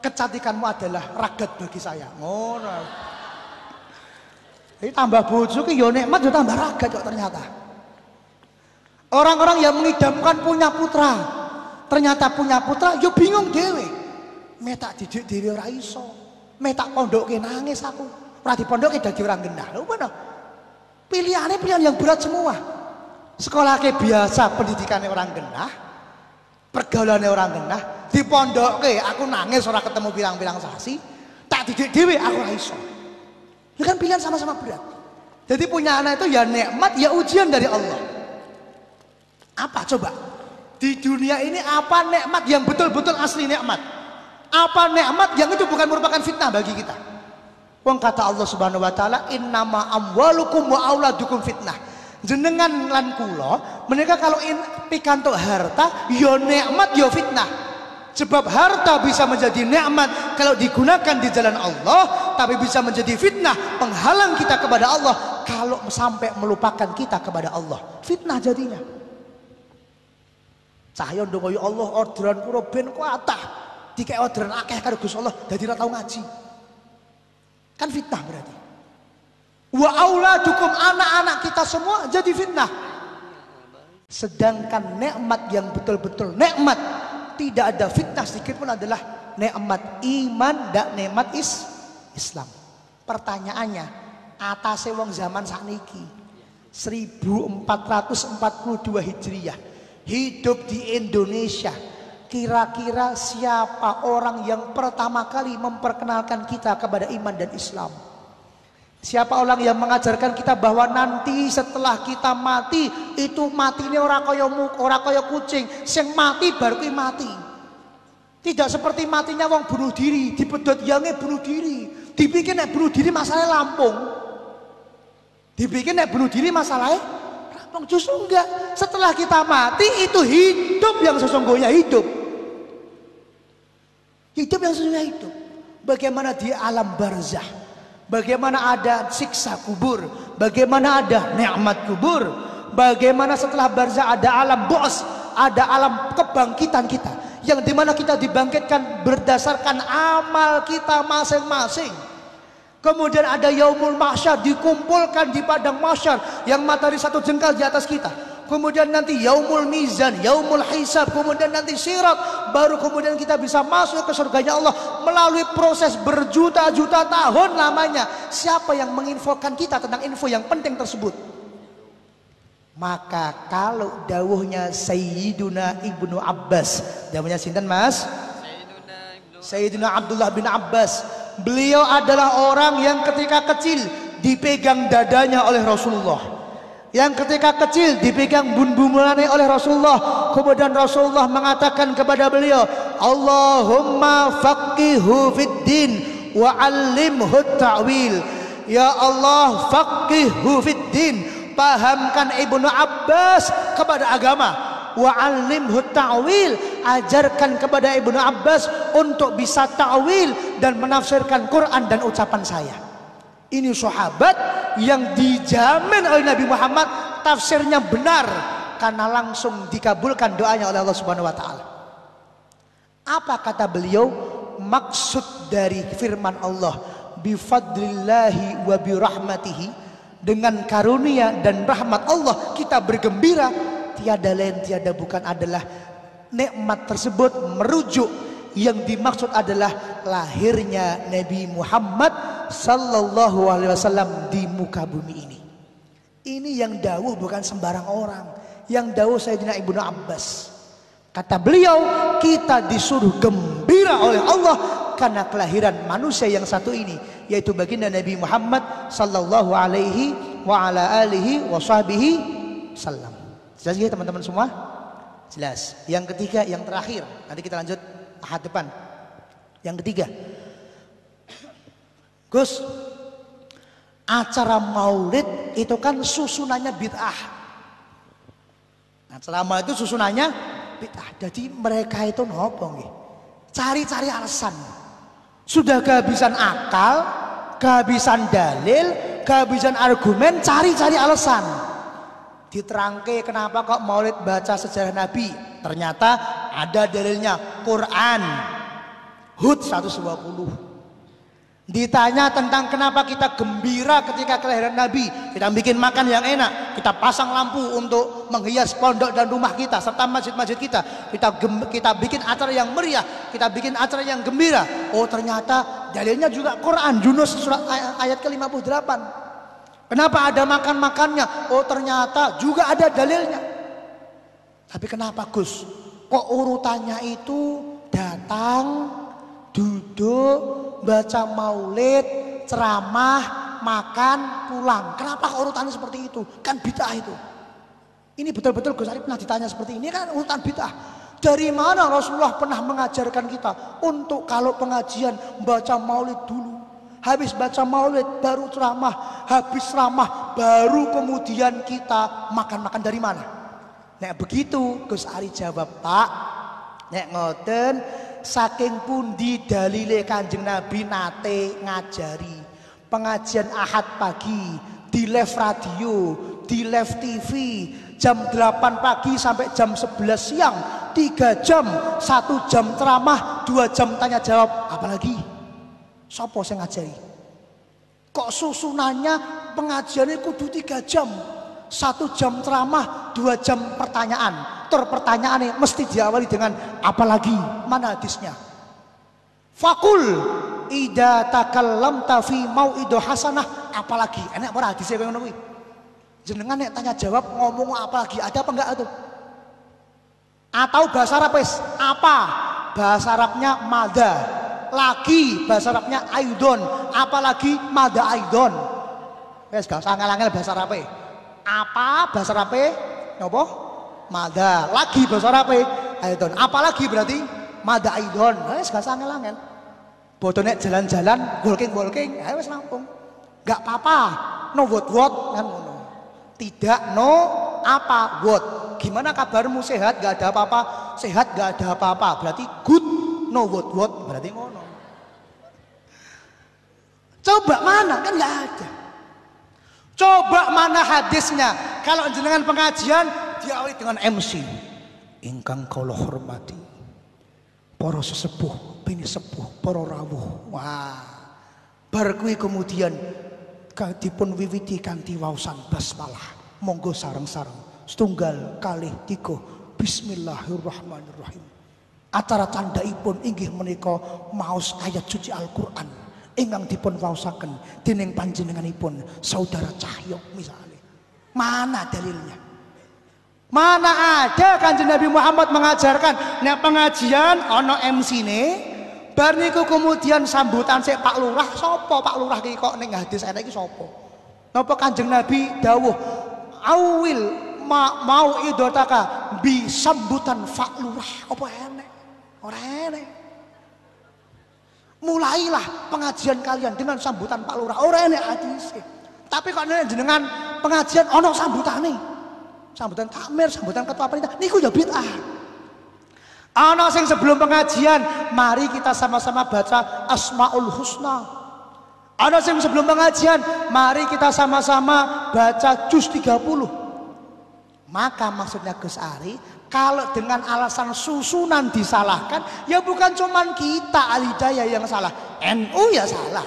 kecantikanmu adalah ragat bagi saya. Ngono. Jadi tambah bojo ki ya nikmat ya tambah ragat kok ternyata. Orang-orang yang mengidamkan punya putra, ternyata punya putra yo bingung dhewe. Metak didik dhewe ora iso. Metak pondoke nangis aku. Ora dipondoke dadi orang genah. Lho ngono. Pilihannya pilihan yang berat semua. Sekolahnya biasa, pendidikannya orang genah, pergaulannya orang genah, dipondoke aku nangis ora ketemu pirang-pirang sasi, tak didik dhewe aku ora iso. Itu kan pilihan sama-sama berat. Jadi punya anak itu ya nikmat, ya ujian dari Allah. Apa coba? Di dunia ini apa nikmat yang betul-betul asli nikmat? Apa nikmat yang itu bukan merupakan fitnah bagi kita? Wong kata Allah Subhanahu wa taala, innama amwalukum wa auladukum fitnah. Jenengan lan kula, mereka kalau pikantuk harta, ya nikmat ya fitnah. Sebab harta bisa menjadi nikmat kalau digunakan di jalan Allah, tapi bisa menjadi fitnah, penghalang kita kepada Allah kalau sampai melupakan kita kepada Allah. Fitnah jadinya. Cahyo ndonga ya Allah orderan kula ben kuatah. Dikek orderan akeh karo Gusti Allah dadi ora tau ngaji. Kan fitnah berarti. Wa auladukum, anak-anak kita semua jadi fitnah. Sedangkan nikmat yang betul-betul nikmat, tidak ada fitnah sedikit pun, adalah nikmat iman dan nikmat Islam. Pertanyaannya, atase wong zaman sakniki 1442 Hijriah hidup di Indonesia, kira-kira siapa orang yang pertama kali memperkenalkan kita kepada iman dan Islam? Siapa orang yang mengajarkan kita bahwa nanti setelah kita mati itu matinya ora kaya kucing, sing mati baru kuwi mati. Tidak seperti matinya wong bunuh diri, dipedhot yange bunuh diri. Dipikir nek bunuh diri masalahnya Lampung. Dipikir nek bunuh diri masalahnya Lampung, justru enggak. Setelah kita mati itu hidup yang sesungguhnya hidup. Hidup yang sesungguhnya hidup. Bagaimana di alam barzah? Bagaimana ada siksa kubur, bagaimana ada nikmat kubur, bagaimana setelah barzah ada alam bos, ada alam kebangkitan kita, yang dimana kita dibangkitkan berdasarkan amal kita masing-masing. Kemudian ada yaumul mahsyar, dikumpulkan di padang mahsyar yang matahari satu jengkal di atas kita. Kemudian nanti yaumul mizan, yaumul hisab, kemudian nanti sirat, baru kemudian kita bisa masuk ke surganya Allah melalui proses berjuta-juta tahun lamanya. Siapa yang menginfokan kita tentang info yang penting tersebut? Maka kalau dawuhnya Sayyiduna Ibnu Abbas, dawuhnya sinten Mas? Sayyiduna Abdullah bin Abbas. Beliau adalah orang yang ketika kecil dipegang dadanya oleh Rasulullah, yang ketika kecil dipegang bun-bunane oleh Rasulullah. Kemudian Rasulullah mengatakan kepada beliau, Allahumma faqihu fid din wa 'allimhu ta'wil. Ya Allah, faqihu fid din, pahamkan Ibnu Abbas kepada agama. Wa 'allimhu ta'wil, ajarkan kepada Ibnu Abbas untuk bisa ta'wil dan menafsirkan Quran dan ucapan saya. Ini sahabat yang dijamin oleh Nabi Muhammad tafsirnya benar karena langsung dikabulkan doanya oleh Allah Subhanahu wa taala. Apa kata beliau? Maksud dari firman Allah, bifadlillahi wa birahmatihi, dengan karunia dan rahmat Allah kita bergembira. Tiada lain tiada bukan adalah nikmat tersebut merujuk yang dimaksud adalah lahirnya Nabi Muhammad sallallahu alaihi wasallam di muka bumi ini. Ini yang dawuh bukan sembarang orang, yang dawuh Sayyidina Ibnu Abbas. Kata beliau, kita disuruh gembira oleh Allah karena kelahiran manusia yang satu ini, yaitu baginda Nabi Muhammad sallallahu alaihi wa ala alihi wa sahbihi sallam. Jelas ya teman-teman semua? Jelas. Yang ketiga, yang terakhir, nanti kita lanjut ahad depan. Yang ketiga, Gus, acara maulid itu kan susunannya bid'ah. Acara maulid itu susunannya bid'ah. Jadi mereka itu nopo nggih? Cari-cari alasan. Sudah kehabisan akal, kehabisan dalil, kehabisan argumen, cari-cari alasan. Diterangke kenapa kok maulid baca sejarah Nabi? Ternyata ada dalilnya, Quran Hud 120. Ditanya tentang kenapa kita gembira ketika kelahiran Nabi, kita bikin makan yang enak, kita pasang lampu untuk menghias pondok dan rumah kita serta masjid-masjid kita, kita bikin acara yang meriah, kita bikin acara yang gembira. Oh ternyata dalilnya juga Quran, Yunus surat ayat ke-58. Kenapa ada makan-makannya? Oh ternyata juga ada dalilnya. Tapi kenapa Gus? Kok urutannya itu datang, duduk, baca maulid, ceramah, makan, pulang? Kenapa urutannya seperti itu? Kan bid'ah itu. Ini betul-betul Gus Arif pernah ditanya seperti ini, kan urutan bid'ah. Dari mana Rasulullah pernah mengajarkan kita untuk kalau pengajian baca maulid dulu, habis baca maulid baru ceramah, habis ceramah baru kemudian kita makan-makan? Dari mana? Nek begitu Gus Ari jawab, Pak, nek ngoten saking pundi dalile Kanjeng Nabi nate ngajari pengajian ahad pagi di live radio, di live TV, jam 8 pagi sampai jam 11 siang, 3 jam, 1 jam ceramah, 2 jam tanya jawab, apalagi sopo sing ngajari? Kok susunannya pengajiannya kudu 3 jam, 1 jam ceramah, 2 jam pertanyaan. Pertanyaannya mesti diawali dengan apalagi? Mana hadisnya? Fakul ida takallamta fi mau'idu hasanah, apalagi? Enak ora hadisnya kowe ngono kuwi? Jenengan nek tanya jawab ngomong apalagi? Ada apa enggak itu? Atau bahasa Arab apa? Bahasa Arabnya mada. Lagi bahasa Arabnya aidon, apalagi mada aidon. Wes gak usah angel-angel bahasa Arab. Apa bahasa Arab? Napa? Mada. Lagi bahasa Arab aidon, apalagi berarti mada aidon. Wes gak usah angel-angel. Bodoh nek jalan-jalan walking, wes rampung. Gak apa-apa. No what kan ngono. Tidak no apa what. Gimana kabarmu, sehat? Gak ada apa-apa. Sehat gak ada apa-apa. Berarti good. No what berarti ngono. Coba mana? Kan nggak ada. Coba mana hadisnya? Kalau jenengan pengajian diawali dengan MC. Ingkang kula hormati para sesepuh, bini sepuh, para rawuh. Wah. Bar kuwi kemudian dipun wiwiti kanthi waosan basmalah. Monggo sareng-sareng. Setunggal kalih tiga. Bismillahirrahmanirrahim. Acara candhaipun inggih menika maos ayat suci Al-Qur'an ingkang dipun waosaken dening panjenenganipun Saudara Cahyo misalnya. Mana dalilnya? Mana ada Kanjeng Nabi Muhammad mengajarkan nek pengajian ana MC-ne bar niku kemudian sambutan sik Pak Lurah, sapa Pak Lurah iki kok ning hadis ana iki sapa? Napa Kanjeng Nabi dawuh awil mau idotaka bi sambutan Pak Lurah apa enek? Ora enek. Mulailah pengajian kalian dengan sambutan Pak Lurah, ora enek hadise. Tapi kok jenengan pengajian ana sambutane. Sambutan takmir, sambutan ketua perintah niku ya bid'ah. Ana sing sebelum pengajian, mari kita sama-sama baca Asmaul Husna. Ana sing sebelum pengajian, mari kita sama-sama baca juz 30. Maka maksudnya Gus Ari, kalau dengan alasan susunan disalahkan, ya bukan cuman kita Al-Hidayah yang salah, NU ya salah,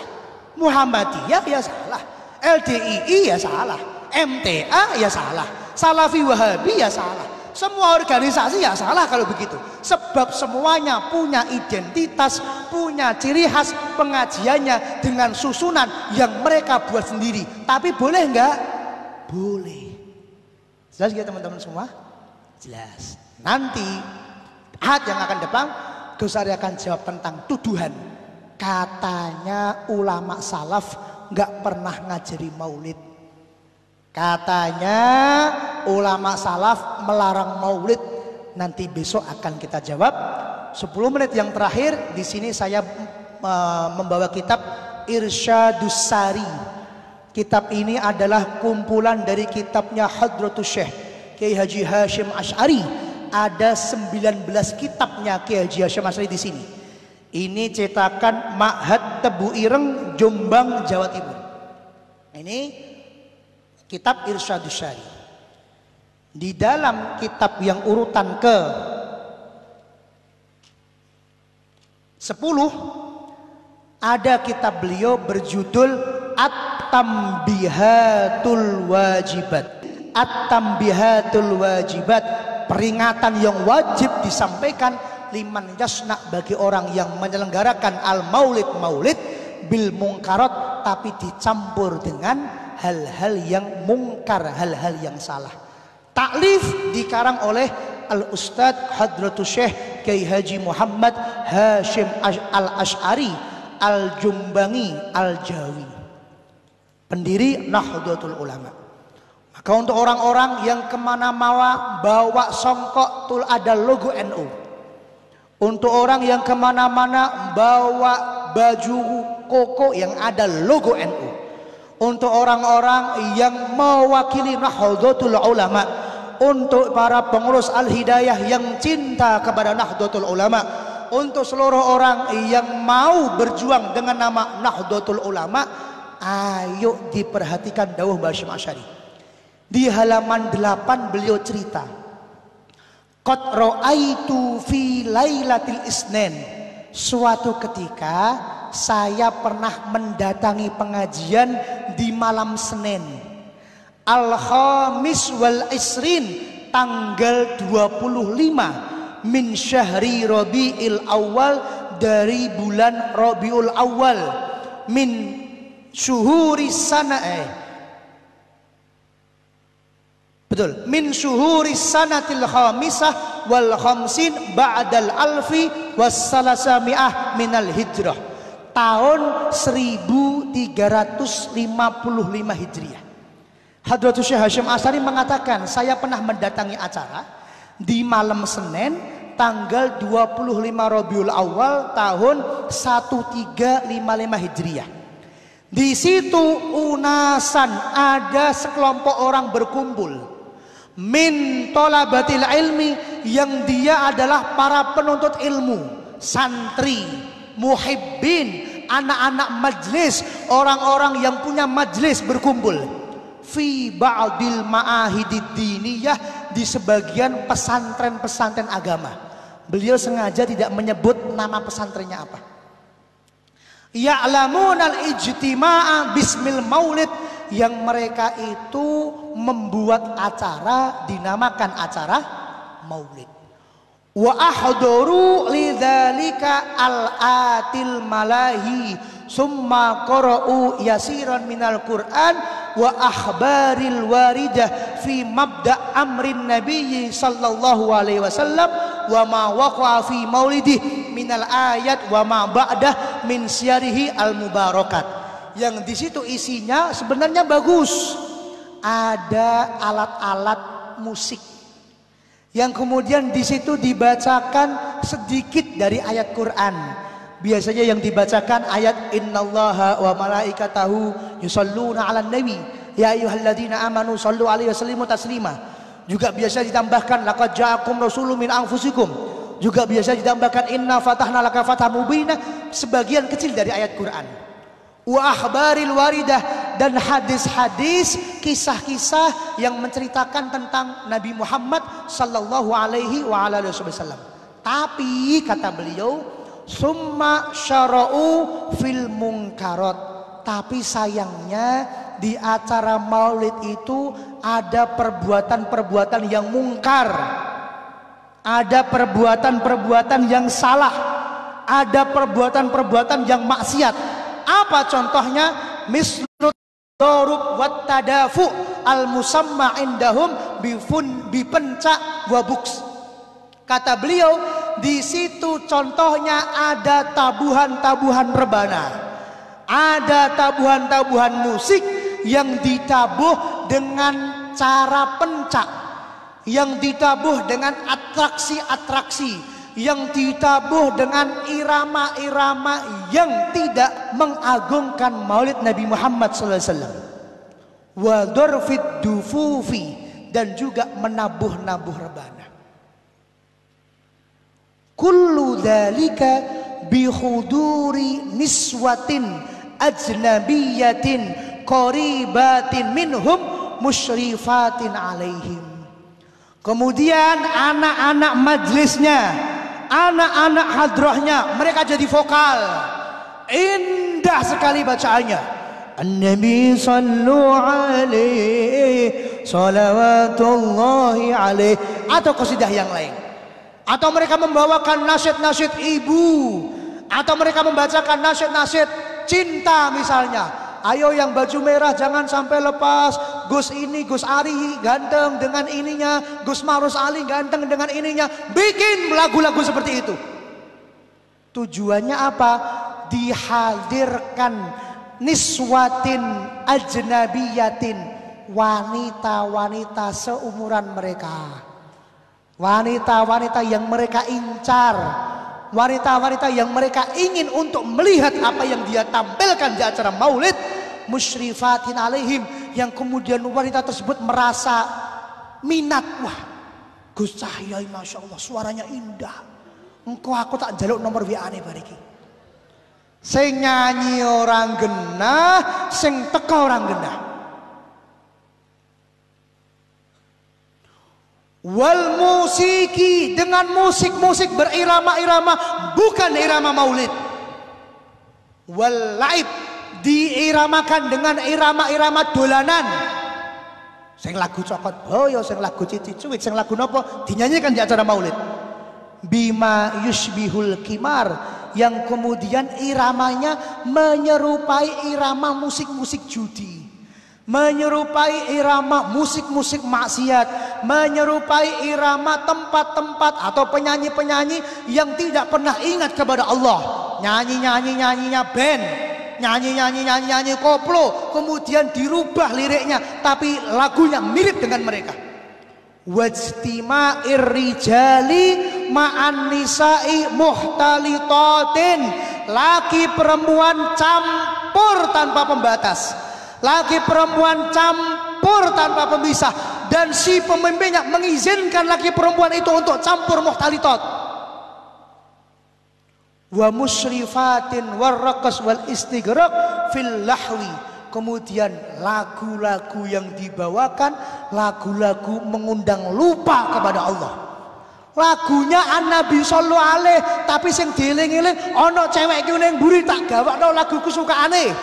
Muhammadiyah ya salah, LDII ya salah, MTA ya salah, Salafi Wahabi ya salah, semua organisasi ya salah kalau begitu. Sebab semuanya punya identitas, punya ciri khas pengajiannya dengan susunan yang mereka buat sendiri. Tapi boleh nggak? Boleh. Jelas ya teman-teman semua? Jelas. Nanti Ahad yang akan datang, Gus Ari akan jawab tentang tuduhan katanya ulama salaf nggak pernah ngajari maulid. Katanya ulama salaf melarang maulid. Nanti besok akan kita jawab. 10 menit yang terakhir di sini saya membawa kitab Irsyadus Sari. Kitab ini adalah kumpulan dari kitabnya Hadratus Syekh Kiai Haji Hasyim Asy'ari. Ada 19 kitabnya Kiai Haji Hasyim Asy'ari di sini. Ini cetakan Ma'had Tebu Ireng, Jombang, Jawa Timur. Ini kitab Irsyadus Syari. Di dalam kitab yang urutan ke 10 ada kitab beliau berjudul At-Tambihatul Wajibat. At-Tambihatul Wajibat, peringatan yang wajib disampaikan liman yasna, bagi orang yang menyelenggarakan al-maulid bil mungkarat, tapi dicampur dengan hal-hal yang mungkar, hal-hal yang salah. Taklif dikarang oleh Al-Ustadz Hadratus Syekh Kiai Haji Muhammad Hasyim Al-Asy'ari Al-Jumbangi Al-Jawi, pendiri Nahdlatul Ulama. Maka untuk orang-orang yang kemana-mana bawa songkok tul ada logo NU, untuk orang yang kemana-mana bawa baju koko yang ada logo NU, untuk orang-orang yang mewakili Nahdlatul Ulama, untuk para pengurus Al-Hidayah yang cinta kepada Nahdlatul Ulama, untuk seluruh orang yang mau berjuang dengan nama Nahdlatul Ulama, ayo diperhatikan dawuh Mbah Hasyim Asy'ari. Di halaman 8 beliau cerita, qad ra'aitu fi lailatil isnin, suatu ketika saya pernah mendatangi pengajian di malam Senin, al-khamis wal isrin, tanggal 25 min syahri Rabiul Awal, dari bulan Rabiul Awal, min syuhuri sana betul, min syuhuri sanatil khamisah wal khamsin ba'dal alfi was salasami'ah minal hijrah, tahun 1355 Hijriah. Hadratus Syekh Hasyim Asy'ari mengatakan, saya pernah mendatangi acara di malam Senin tanggal 25 Rabiul Awal tahun 1355 Hijriah. Di situ unasan, ada sekelompok orang berkumpul, min tolabatil ilmi, yang dia adalah para penuntut ilmu, santri, muhibbin, anak-anak majlis, orang-orang yang punya majlis berkumpul fi ba'dil ma'ahidid diniyah, di sebagian pesantren-pesantren agama. Beliau sengaja tidak menyebut nama pesantrennya apa. Ya'lamunal ijtima'a bismil maulid, yang mereka itu membuat acara dinamakan acara maulid. wa ahdaru lidzalika al-atil malahi summa qara'u yasiran minal Qur'an wa akhbaril waridah fi mabda' amrin nabiyyi sallallahu alaihi wasallam wa ma waqa'a fi maulidih minal ayat wa ma ba'dah min syarihi al mubarakat. Yang di situ isinya sebenarnya bagus. Ada alat-alat musik yang kemudian di situ dibacakan sedikit dari ayat Quran. Biasanya yang dibacakan ayat innallaha wa malaikatahu yusholluna 'alan nabi ya ayyuhalladzina amanu shollu 'alaihi wasallimu taslima. Juga biasa ditambahkan laqad ja'akum rasulun min anfusikum. Juga biasa ditambahkan inna fatahna laka fatham mubina, sebagian kecil dari ayat Quran. Wa akhbaril waridah, dan hadis-hadis, kisah-kisah yang menceritakan tentang Nabi Muhammad sallallahu alaihi wa alihi wasallam. Tapi kata beliau, summa syara'u fil munkarat. Tapi sayangnya di acara maulid itu ada perbuatan-perbuatan yang mungkar, ada perbuatan-perbuatan yang salah, ada perbuatan-perbuatan yang maksiat. Apa contohnya? Mislut darub wat tadafu al musamma indahum bipenca wa buks. Kata beliau, di situ contohnya ada tabuhan-tabuhan rebana, ada tabuhan-tabuhan musik yang ditabuh dengan cara pencak, yang ditabuh dengan atraksi-atraksi, yang ditabuh dengan irama-irama yang tidak mengagungkan maulid Nabi Muhammad SAW. Wa darfid dufufi, dan juga menabuh-nabuh rebana. Kullu dzalika bihuduri niswatin ajnabiyatin qaribatin minhum musyrifatin alaihim. Kemudian anak-anak majlisnya, anak-anak hadrohnya, mereka jadi vokal. Indah sekali bacaannya. An-Nabi sallu alaihi salawatullahi alaihi, atau qasidah yang lain. Atau mereka membawakan nasyid-nasyid ibu, atau mereka membacakan nasyid-nasyid cinta misalnya. Ayo yang baju merah jangan sampai lepas. Gus ini, Gus Ari ganteng dengan ininya, Gus Marus Ali ganteng dengan ininya. Bikin lagu-lagu seperti itu. Tujuannya apa? Dihadirkan niswatin ajnabiyatin, wanita-wanita seumuran mereka, wanita-wanita yang mereka incar, wanita-wanita yang mereka ingin untuk melihat apa yang dia tampilkan di acara maulid, musyrifatin alaihim, yang kemudian wanita tersebut merasa minat. Wah, Gus Cahya masya Allah suaranya indah, engkau aku tak jaluk nomor WA nih bariki. Sing nyanyi orang genah, sing teka orang genah. Wal musiki, dengan musik-musik berirama-irama, bukan irama maulid. Wal laib, diiramakan dengan irama-irama dolanan. Sing lagu cokot boyo, sing lagu cici cuwit, sing lagu nopo dinyanyikan di acara maulid. Bima yusbihul kimar, yang kemudian iramanya menyerupai irama musik-musik judi, menyerupai irama musik-musik maksiat, menyerupai irama tempat-tempat atau penyanyi-penyanyi yang tidak pernah ingat kepada Allah. Nyanyi-nyanyi-nyanyinya band, nyanyi-nyanyi koplo, kemudian dirubah liriknya tapi lagunya mirip dengan mereka. Wajtima'ir rijali ma'an nisa'i muhtalitatin, laki perempuan campur tanpa pembatas, laki perempuan campur tanpa pemisah, dan si pemimpinnya mengizinkan laki perempuan itu untuk campur muhtalitat. Wa musrifatin warraqas wal istighraq fil lahwi, kemudian lagu-lagu yang dibawakan lagu-lagu mengundang lupa kepada Allah. Lagunya An-Nabi sallallahu alaihi, tapi sing dieling-eling ana cewek ki ning mburi tak gawakno lagu kesukaane.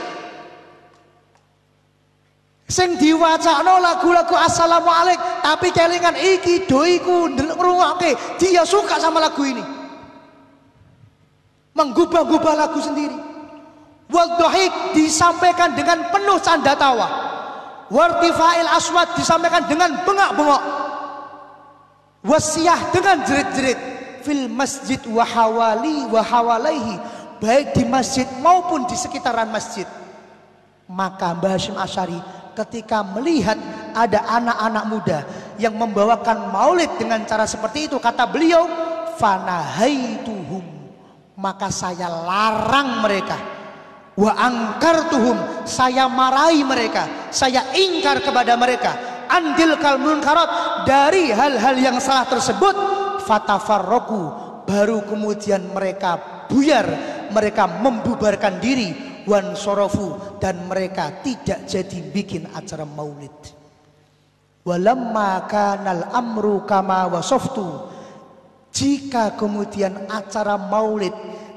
Sing diwacakno lagu-lagu assalamualaikum, tapi kelingan iki doiku ngerungake, dia suka sama lagu ini. Menggubah-gubah lagu sendiri. Wadhahik disampaikan dengan penuh canda tawa. Wartifa'il aswat disampaikan dengan bengak-bengok. Wasiyah dengan jerit-jerit. Fil masjid wa hawalaihi, baik di masjid maupun di sekitaran masjid. Maka Mbah Hasyim Asy'ari ketika melihat ada anak-anak muda yang membawakan maulid dengan cara seperti itu, kata beliau, fanahaituhum, maka saya larang mereka. Wa angkartuhum, saya marahi mereka, saya ingkar kepada mereka. Andil kal munkarat, dari hal-hal yang salah tersebut. Fatafarroku, baru kemudian mereka buyar, mereka membubarkan diri. Wan sorofu, dan mereka tidak jadi bikin acara maulid. Walamma kanal amru kama wasoftu, jika kemudian acara maulid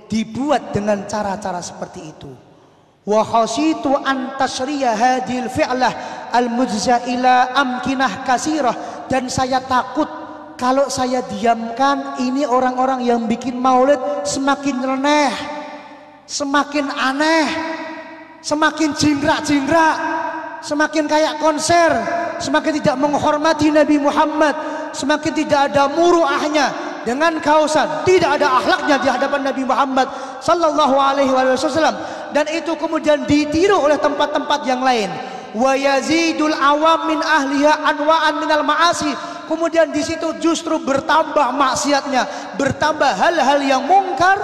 dibuat dengan cara-cara seperti itu, wa khasitu an tasriya hadhil fi'lah al mujza ila amkinah kasirah, dan saya takut kalau saya diamkan ini orang-orang yang bikin maulid semakin nyeleneh, semakin aneh, semakin jingkrak-jingkrak, semakin kayak konser, semakin tidak menghormati Nabi Muhammad, semakin tidak ada muruahnya dengan kausan, tidak ada akhlaknya di hadapan Nabi Muhammad sallallahu alaihi wasallam, dan itu kemudian ditiru oleh tempat-tempat yang lain. Wa yazidul awam min ahliha anwa'an minal ma'asi, kemudian di situ justru bertambah maksiatnya, bertambah hal-hal yang mungkar.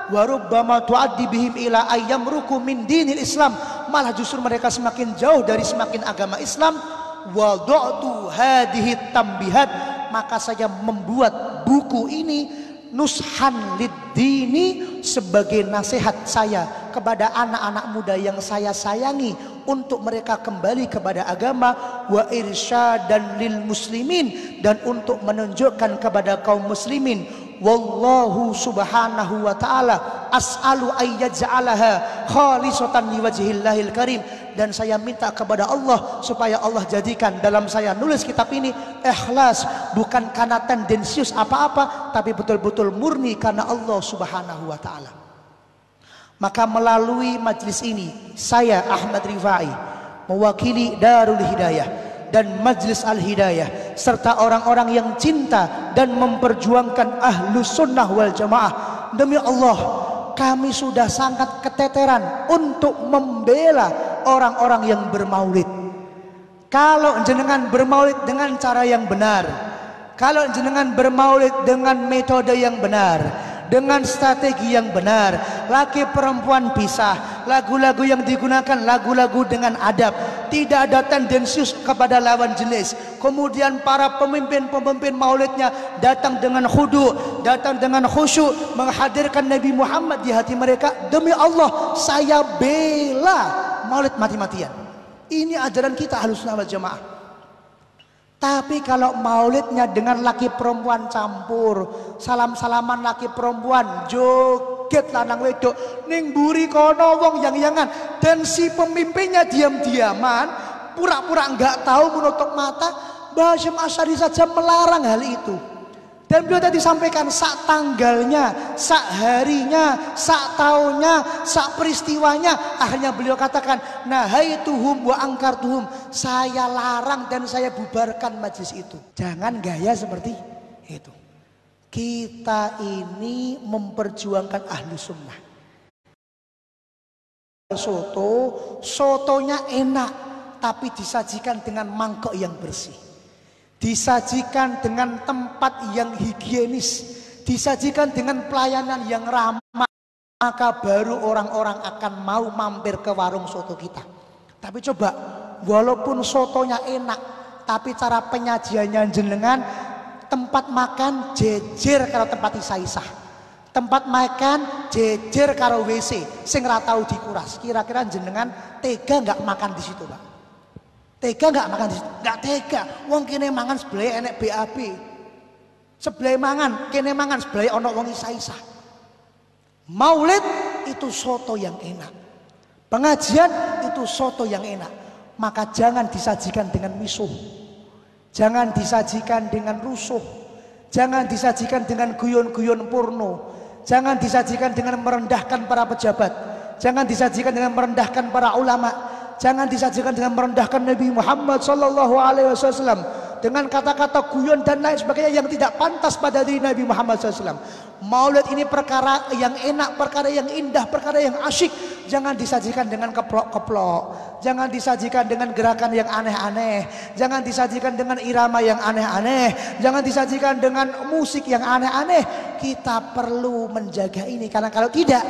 Warubbama tuaddi bihim ila ayyam ruku min dinil Islam, malah justru mereka semakin jauh dari semakin agama Islam. Wada'tu hadhihi tambihat, maka saya membuat buku ini nushan lid-dini, sebagai nasihat saya kepada anak-anak muda yang saya sayangi untuk mereka kembali kepada agama, wa irsyadan lil muslimin, dan untuk menunjukkan kepada kaum muslimin. Wallahu subhanahu wa ta'ala as'alu ayyaj'alaha khalisatan liwajhillahil karim, dan saya minta kepada Allah supaya Allah jadikan dalam saya nulis kitab ini ikhlas, bukan karena tendensius apa-apa, tapi betul-betul murni karena Allah subhanahu wa ta'ala. Maka melalui majlis ini saya Ahmad Rifai mewakili Darul Hidayah dan Majlis Al-Hidayah serta orang-orang yang cinta dan memperjuangkan Ahlus Sunnah wal Jamaah, demi Allah kami sudah sangat keteteran untuk membela orang-orang yang bermaulid. Kalau jenengan bermaulid dengan cara yang benar, kalau jenengan bermaulid dengan metode yang benar, dengan strategi yang benar, laki perempuan pisah, lagu-lagu yang digunakan lagu-lagu dengan adab, tidak ada tendensius kepada lawan jenis. Kemudian para pemimpin-pemimpin maulidnya datang dengan khudu, datang dengan khusyuk, menghadirkan Nabi Muhammad di hati mereka. Demi Allah saya bela maulid mati-matian. Ini ajaran kita Ahlussunnah wal Jamaah. Tapi kalau maulidnya dengan laki perempuan campur, salam-salaman laki perempuan, joget lanang wedok, ning mburi kono wong yang-yangan, dan si pemimpinnya diam-diaman, pura-pura enggak tahu, menutup mata, Mbah Hasyim Asy'ari saja melarang hal itu. Dan beliau tadi sampaikan sak tanggalnya, sak harinya, sak tahunnya, sak peristiwanya. Akhirnya beliau katakan, nahaituhum wa angkartuhum, saya larang dan saya bubarkan majlis itu. Jangan gaya seperti itu. Kita ini memperjuangkan ahlu sunnah. Sotonya enak, tapi disajikan dengan mangkok yang bersih, disajikan dengan tempat yang higienis, disajikan dengan pelayanan yang ramah, maka baru orang-orang akan mau mampir ke warung soto kita. Tapi coba, walaupun sotonya enak, tapi cara penyajiannya jenengan, tempat makan jejer karo tempat isah-isah, tempat makan jejer karo WC sing ra tau dikuras. Kira-kira jenengan tega nggak makan di situ, Pak? Tega nggak makan di situ? Nggak tega. Wong kene mangan sebelah enek BAB, sebelah mangan kene mangan sebelah ono wong isah-isah. Maulid itu soto yang enak, pengajian itu soto yang enak. Maka jangan disajikan dengan misuh, jangan disajikan dengan rusuh, Jangan disajikan dengan guyon-guyon porno. Jangan disajikan dengan merendahkan para pejabat. Jangan disajikan dengan merendahkan para ulama. Jangan disajikan dengan merendahkan Nabi Muhammad sallallahu alaihi wasallam dengan kata-kata guyon dan lain sebagainya yang tidak pantas pada diri Nabi Muhammad SAW. Maulid ini perkara yang enak, perkara yang indah, perkara yang asyik. Jangan disajikan dengan keplok-keplok. Jangan disajikan dengan gerakan yang aneh-aneh. Jangan disajikan dengan irama yang aneh-aneh. Jangan disajikan dengan musik yang aneh-aneh. Kita perlu menjaga ini, karena kalau tidak,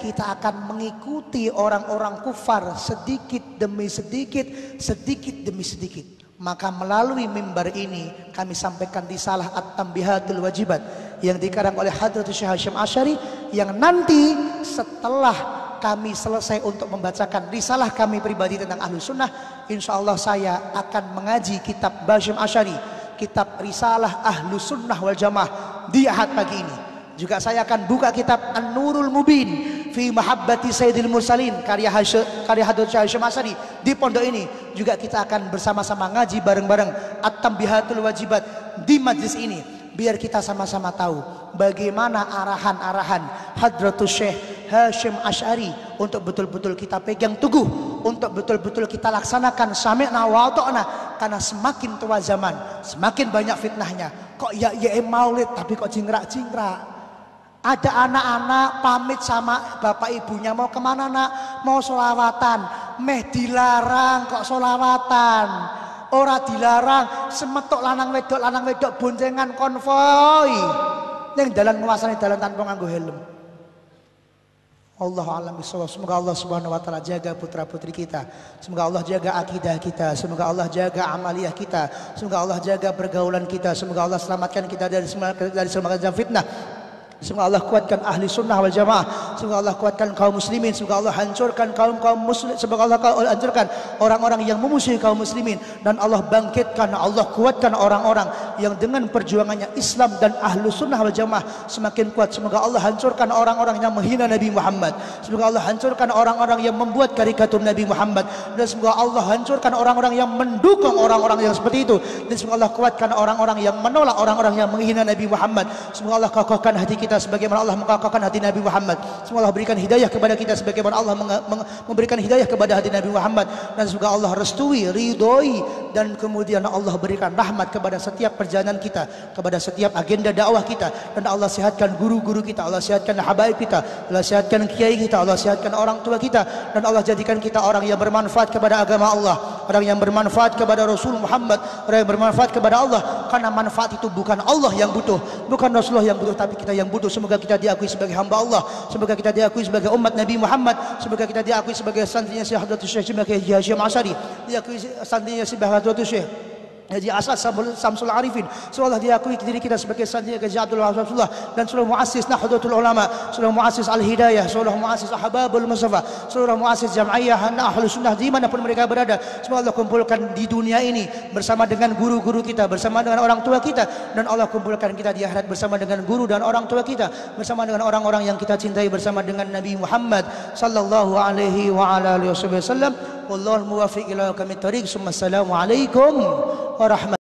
kita akan mengikuti orang-orang kufar sedikit demi sedikit, sedikit demi sedikit. Maka melalui mimbar ini kami sampaikan risalah At-Tanbihatul Wajibat yang dikarang oleh Hadratus Syekh Hasyim Asy'ari, yang nanti setelah kami selesai untuk membacakan risalah kami pribadi tentang Ahlus Sunnah, insyaallah saya akan mengaji kitab Hasyim Asy'ari, kitab Risalah Ahlus Sunnah wal Jamaah di Ahad pagi ini. Juga saya akan buka kitab An-Nurul Mubin fi Mahabbati Sayyidil Mursalin karya Hadratus Syekh Hasyim Asy'ari. Di pondok ini juga kita akan bersama-sama ngaji bareng-bareng At-Tanbihatul Wajibat di majlis ini, biar kita sama-sama tahu bagaimana arahan-arahan Hadratus Syekh Hasyim Asy'ari untuk betul-betul kita pegang teguh, untuk betul-betul kita laksanakan sami'na wa ata'na. Karena semakin tua zaman, semakin banyak fitnahnya. Kok ya maulid tapi kok jingkrak-jingkrak. Ada anak-anak pamit sama bapak ibunya mau kemana nak? Mau sholawatan. Meh dilarang kok sholawatan. Ora dilarang, semetok lanang wedok boncengan konvoi. Yang dalan nguasani dalan tanpa nganggo helm. Allah alam bisawab. Semoga Allah Subhanahu wa taala jaga putra-putri kita. Semoga Allah jaga akidah kita. Semoga Allah jaga amaliyah kita. Semoga Allah jaga pergaulan kita. Semoga Allah selamatkan kita dari semua fitnah. Semoga Allah kuatkan ahli sunnah wal jamaah. Semoga Allah kuatkan kaum muslimin. Semoga Allah hancurkan kaum muslim. Semoga Allah hancurkan orang-orang yang memusuhi kaum muslimin. Dan Allah bangkitkan, Allah kuatkan orang-orang yang dengan perjuangannya Islam dan ahli sunnah wal jamaah semakin kuat. Semoga Allah hancurkan orang-orang yang menghina Nabi Muhammad. Semoga Allah hancurkan orang-orang yang membuat karikatur Nabi Muhammad. Dan semoga Allah hancurkan orang-orang yang mendukung orang-orang yang seperti itu. Dan semoga Allah kuatkan orang-orang yang menolak orang-orang yang menghina Nabi Muhammad. Semoga Allah kokohkan hati kita sebagaimana Allah mengkokohkan hati Nabi Muhammad. Semoga Allah berikan hidayah kepada kita sebagaimana Allah memberikan hidayah kepada hati Nabi Muhammad. Dan semoga Allah restui, ridhoi, dan kemudian Allah berikan rahmat kepada setiap perjalanan kita, kepada setiap agenda dakwah kita. Dan Allah sehatkan guru-guru kita, Allah sehatkan habaib kita, Allah sehatkan kiai kita, Allah sehatkan orang tua kita. Dan Allah jadikan kita orang yang bermanfaat kepada agama Allah, orang yang bermanfaat kepada Rasul Muhammad, orang yang bermanfaat kepada Allah. Karena manfaat itu bukan Allah yang butuh, bukan Rasulullah yang butuh, tapi kita yang butuh. Semoga kita diakui sebagai hamba Allah, semoga kita diakui sebagai umat Nabi Muhammad, semoga kita diakui sebagai santrinya Syekh Hadratus Syekh Hasyim Asy'ari, diakui santrinya Syekh Hadratus Syekh Haji Asad Samsul Arifin. Seolah diakui diri kita sebagai santrinya Haji Abdul Rasulullah, dan seluruh muassis Nahdlatul Ulama, seluruh muassis Al-Hidayah, seluruh muassis Ahbabul Mustafa, seluruh muassis Jam'iyah Ahlus Sunnah dimanapun mereka berada. Semoga Allah kumpulkan di dunia ini bersama dengan guru-guru kita, bersama dengan orang tua kita, dan Allah kumpulkan kita di akhirat bersama dengan guru dan orang tua kita, bersama dengan orang-orang yang kita cintai, bersama dengan Nabi Muhammad sallallahu alaihi wa ala alihi wasallam. Wallahu muwaffiq ila aqwamit thoriq. Assalamualaikum warahmatullahi